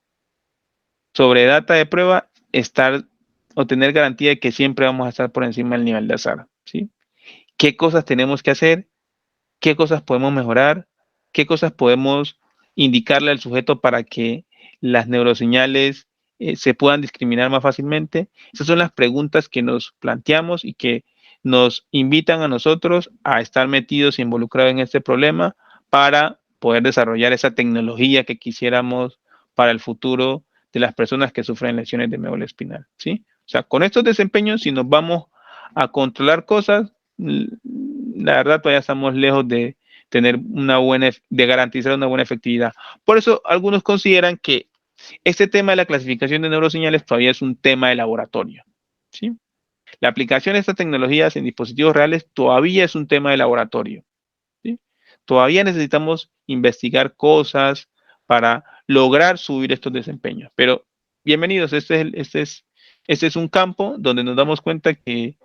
sobre data de prueba, o tener garantía de que siempre vamos a estar por encima del nivel de azar. ¿Sí? ¿Qué cosas tenemos que hacer? ¿Qué cosas podemos mejorar? ¿Qué cosas podemos indicarle al sujeto para que las neuroseñales se puedan discriminar más fácilmente? Esas son las preguntas que nos planteamos y que nos invitan a nosotros a estar metidos e involucrados en este problema para poder desarrollar esa tecnología que quisiéramos para el futuro de las personas que sufren lesiones de médula espinal, ¿sí? O sea, con estos desempeños, si nos vamos a controlar cosas, la verdad todavía estamos lejos de tener de garantizar una buena efectividad. Por eso algunos consideran que este tema de la clasificación de neuroseñales todavía es un tema de laboratorio, ¿sí? La aplicación de estas tecnologías en dispositivos reales todavía es un tema de laboratorio, ¿sí? Todavía necesitamos investigar cosas para lograr subir estos desempeños. Pero bienvenidos, este es un campo donde nos damos cuenta que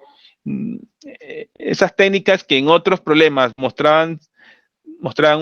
esas técnicas que en otros problemas mostraban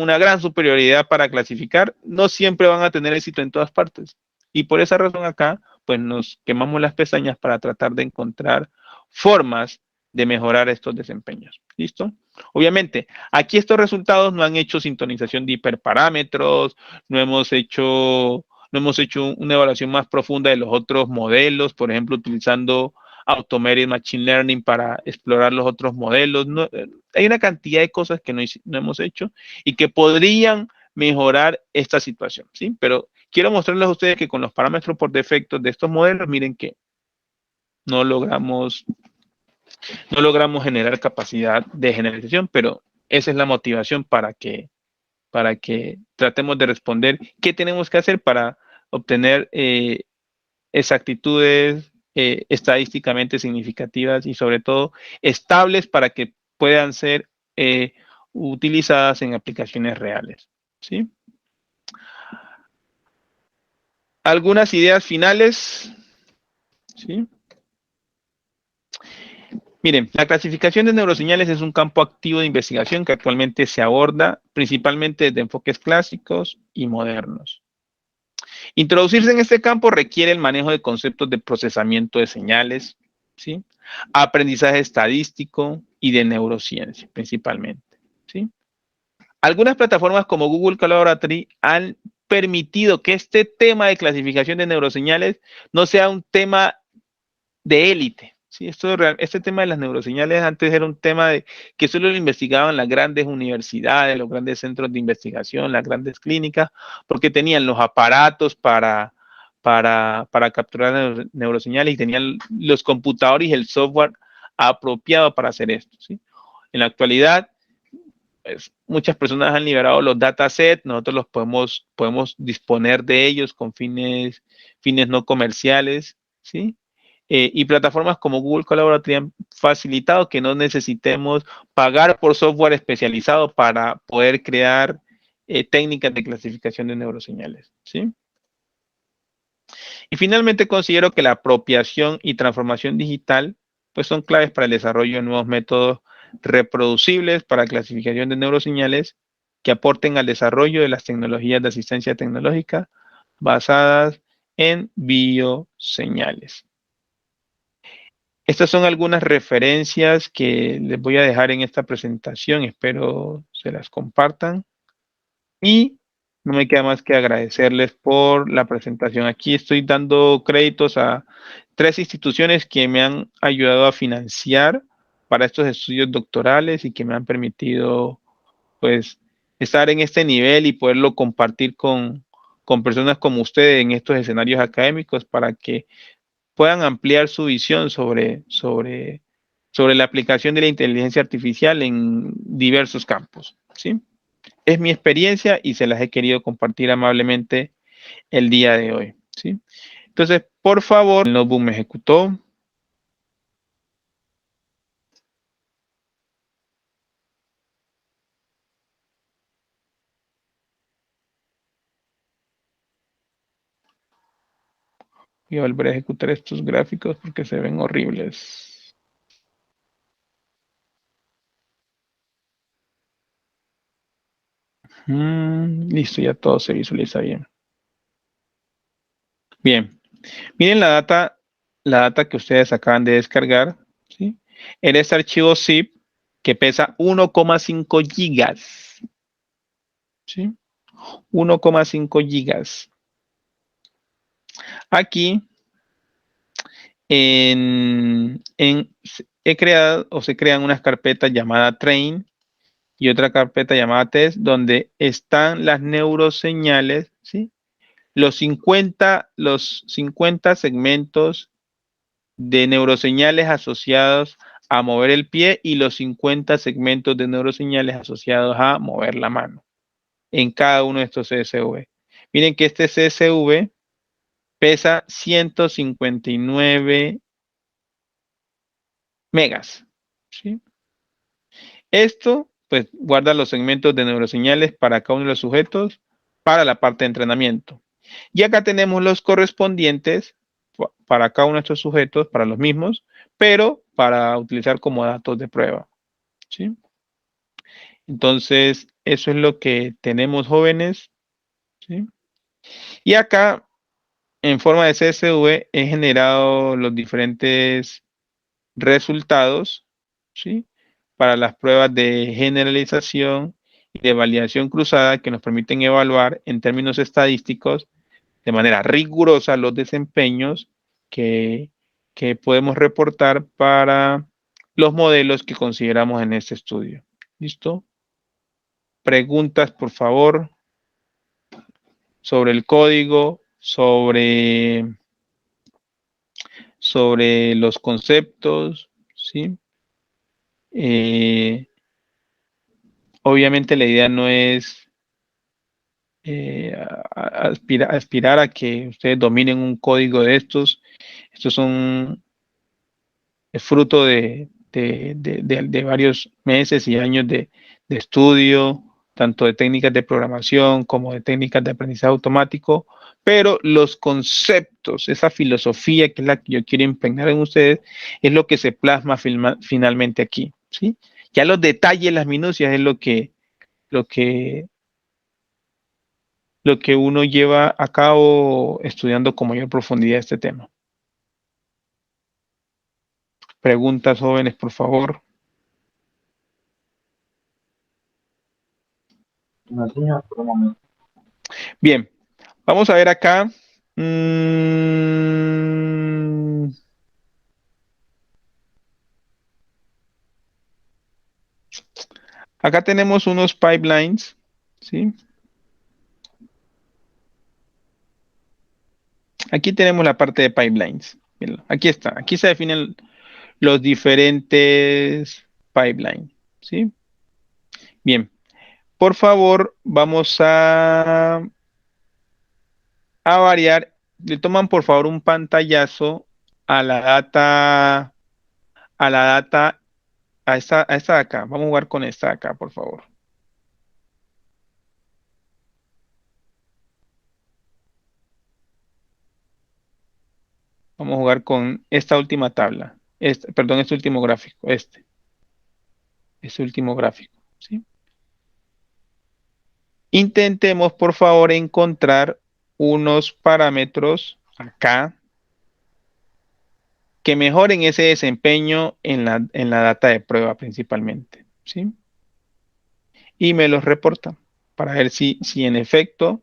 una gran superioridad para clasificar, no siempre van a tener éxito en todas partes. Y por esa razón acá, pues nos quemamos las pestañas para tratar de encontrar formas de mejorar estos desempeños. ¿Listo? Obviamente, aquí estos resultados no han hecho sintonización de hiperparámetros, no hemos hecho una evaluación más profunda de los otros modelos, por ejemplo, utilizando Automated Machine Learning para explorar los otros modelos. No, hay una cantidad de cosas que no hemos hecho y que podrían mejorar esta situación, ¿sí? Pero quiero mostrarles a ustedes que con los parámetros por defecto de estos modelos, miren que no logramos generar capacidad de generalización, pero esa es la motivación para que tratemos de responder qué tenemos que hacer para obtener exactitudes estadísticamente significativas y sobre todo estables para que puedan ser utilizadas en aplicaciones reales, ¿sí? Algunas ideas finales, ¿sí? Miren, la clasificación de neuroseñales es un campo activo de investigación que actualmente se aborda principalmente desde enfoques clásicos y modernos. Introducirse en este campo requiere el manejo de conceptos de procesamiento de señales, ¿sí? Aprendizaje estadístico y de neurociencia, principalmente, ¿sí? Algunas plataformas como Google Collaboratory han permitido que este tema de clasificación de neuroseñales no sea un tema de élite. ¿Sí? Este tema de las neuroseñales antes era un tema que solo lo investigaban las grandes universidades, los grandes centros de investigación, las grandes clínicas, porque tenían los aparatos para capturar neuroseñales y tenían los computadores y el software apropiado para hacer esto, ¿sí? En la actualidad, pues, muchas personas han liberado los datasets, nosotros los podemos disponer de ellos con fines no comerciales, ¿sí? Y plataformas como Google Collaboratory han facilitado que no necesitemos pagar por software especializado para poder crear técnicas de clasificación de neuroseñales, ¿sí? Y finalmente considero que la apropiación y transformación digital pues son claves para el desarrollo de nuevos métodos reproducibles para clasificación de neuroseñales que aporten al desarrollo de las tecnologías de asistencia tecnológica basadas en bioseñales. Estas son algunas referencias que les voy a dejar en esta presentación. Espero se las compartan. Y no me queda más que agradecerles por la presentación. Aquí estoy dando créditos a 3 instituciones que me han ayudado a financiar para estos estudios doctorales y que me han permitido, pues, estar en este nivel y poderlo compartir con personas como ustedes en estos escenarios académicos para que puedan ampliar su visión sobre la aplicación de la inteligencia artificial en diversos campos, ¿sí? Es mi experiencia y se las he querido compartir amablemente el día de hoy, ¿sí? Entonces, por favor, el notebook me ejecutó. Voy a volver a ejecutar estos gráficos porque se ven horribles. Listo, ya todo se visualiza bien. Bien, miren la data que ustedes acaban de descargar, ¿sí? En este archivo zip que pesa 1,5 gigas, ¿sí? 1,5 gigas. Aquí he creado o se crean unas carpetas llamadas train y otra carpeta llamada test donde están las neuroseñales, ¿sí? Los 50 segmentos de neuroseñales asociados a mover el pie y los 50 segmentos de neuroseñales asociados a mover la mano en cada uno de estos CSV. Miren que este CSV pesa 159 megas, ¿sí? Esto, pues, guarda los segmentos de neuroseñales para cada uno de los sujetos para la parte de entrenamiento. Y acá tenemos los correspondientes para cada uno de estos sujetos, para los mismos, pero para utilizar como datos de prueba, ¿sí? Entonces, eso es lo que tenemos, jóvenes, ¿sí? Y acá, en forma de CSV, he generado los diferentes resultados, ¿sí? Para las pruebas de generalización y de validación cruzada que nos permiten evaluar en términos estadísticos de manera rigurosa los desempeños que podemos reportar para los modelos que consideramos en este estudio. ¿Listo? Preguntas, por favor, sobre el código, sobre los conceptos, ¿sí? Obviamente la idea no es aspirar a que ustedes dominen un código de estos. Estos es fruto de varios meses y años de estudio, tanto de técnicas de programación como de técnicas de aprendizaje automático, pero los conceptos, esa filosofía que es la que yo quiero impregnar en ustedes, es lo que se plasma finalmente aquí, ¿sí? Ya los detalles, las minucias es lo que uno lleva a cabo estudiando con mayor profundidad este tema. Preguntas, jóvenes, por favor. No, señor, por un momento. Bien, vamos a ver acá. Acá tenemos unos pipelines, ¿sí? Aquí tenemos la parte de pipelines. Bien, aquí está. Aquí se definen los diferentes pipelines, ¿sí? Bien, por favor, vamos a variar. Le toman, por favor, un pantallazo a la data, a esta de acá. Vamos a jugar con esta de acá, por favor. Vamos a jugar con esta última tabla. Perdón, este último gráfico. Este último gráfico, ¿sí? Intentemos, por favor, encontrar unos parámetros acá que mejoren ese desempeño en la data de prueba principalmente, ¿sí? Y me los reportan para ver si en efecto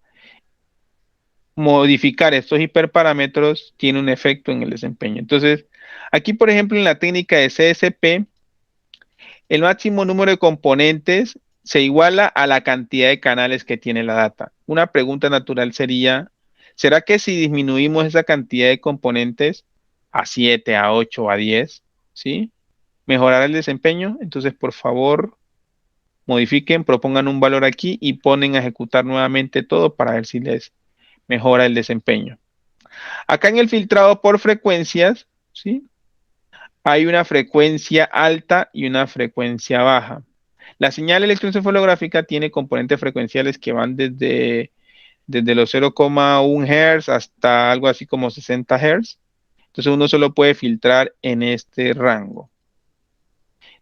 modificar estos hiperparámetros tiene un efecto en el desempeño. Entonces, aquí, por ejemplo, en la técnica de CSP, el máximo número de componentes se iguala a la cantidad de canales que tiene la data. Una pregunta natural sería, ¿será que si disminuimos esa cantidad de componentes a 7, a 8, a 10, ¿sí? ¿Mejorará el desempeño? Entonces, por favor, modifiquen, propongan un valor aquí y ponen a ejecutar nuevamente todo para ver si les mejora el desempeño. Acá en el filtrado por frecuencias, ¿sí? Hay una frecuencia alta y una frecuencia baja. La señal electroencefalográfica tiene componentes frecuenciales que van desde desde los 0,1 Hz hasta algo así como 60 Hz. Entonces uno solo puede filtrar en este rango.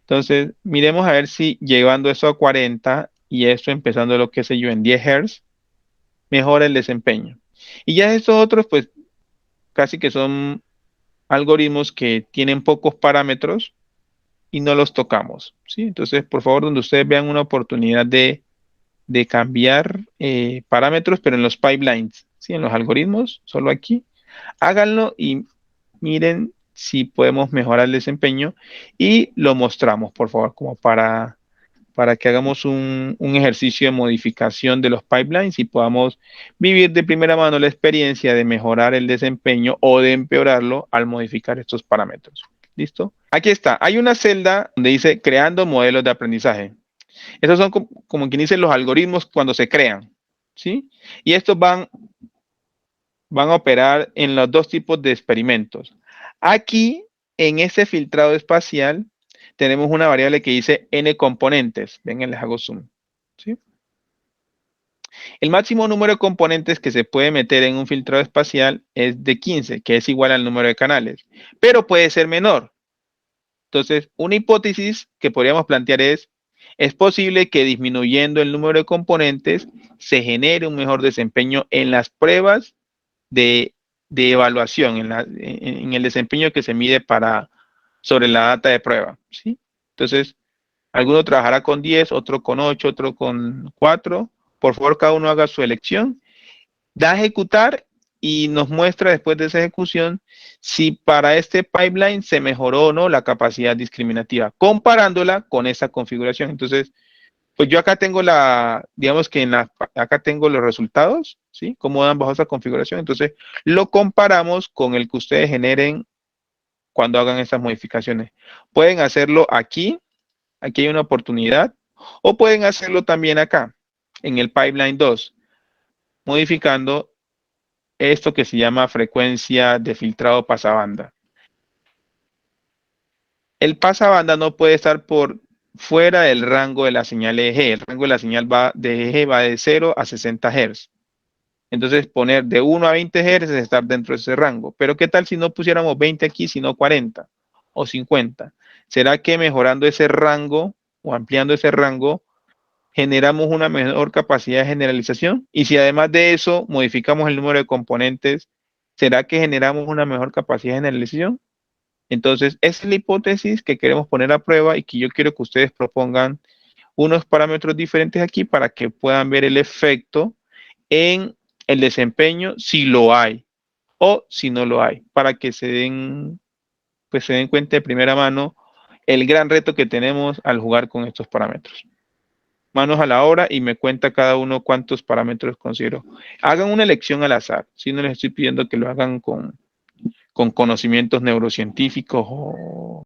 Entonces, miremos a ver si llevando eso a 40 y esto empezando lo que sé yo en 10 Hz, mejora el desempeño. Y ya estos otros, pues casi que son algoritmos que tienen pocos parámetros y no los tocamos, ¿sí? Entonces, por favor, donde ustedes vean una oportunidad de cambiar parámetros, pero en los pipelines, ¿sí? En los algoritmos, solo aquí, háganlo y miren si podemos mejorar el desempeño y lo mostramos, por favor, como para que hagamos un ejercicio de modificación de los pipelines y podamos vivir de primera mano la experiencia de mejorar el desempeño o de empeorarlo al modificar estos parámetros. ¿Listo? Aquí está. Hay una celda donde dice creando modelos de aprendizaje. Estos son como quien dice los algoritmos cuando se crean, ¿sí? Y estos van a operar en los dos tipos de experimentos. Aquí, en este filtrado espacial, tenemos una variable que dice n componentes. Vengan, les hago zoom, ¿sí? El máximo número de componentes que se puede meter en un filtrado espacial es de 15, que es igual al número de canales, pero puede ser menor. Entonces, una hipótesis que podríamos plantear es posible que disminuyendo el número de componentes se genere un mejor desempeño en las pruebas de evaluación, en el desempeño que se mide sobre la data de prueba, ¿sí? Entonces, alguno trabajará con 10, otro con 8, otro con 4. Por favor, cada uno haga su elección, da a ejecutar y nos muestra después de esa ejecución si para este pipeline se mejoró o no la capacidad discriminativa, comparándola con esta configuración. Entonces, pues yo acá tengo digamos que acá tengo los resultados, ¿sí? Cómo dan bajo esa configuración. Entonces, lo comparamos con el que ustedes generen cuando hagan estas modificaciones. Pueden hacerlo aquí hay una oportunidad, o pueden hacerlo también acá, en el pipeline 2, modificando esto que se llama frecuencia de filtrado pasabanda. El pasabanda no puede estar por fuera del rango de la señal EG. El rango de la señal de EG va de 0 a 60 Hz. Entonces, poner de 1 a 20 Hz es estar dentro de ese rango. Pero, ¿qué tal si no pusiéramos 20 aquí, sino 40 o 50? ¿Será que mejorando ese rango o ampliando ese rango, generamos una mejor capacidad de generalización? Y si además de eso modificamos el número de componentes, ¿será que generamos una mejor capacidad de generalización? Entonces, esa es la hipótesis que queremos poner a prueba y que yo quiero que ustedes propongan unos parámetros diferentes aquí para que puedan ver el efecto en el desempeño, si lo hay o si no lo hay, para que se den cuenta de primera mano el gran reto que tenemos al jugar con estos parámetros. Manos a la obra y me cuenta cada uno cuántos parámetros considero. Hagan una elección al azar, si no les estoy pidiendo que lo hagan con conocimientos neurocientíficos o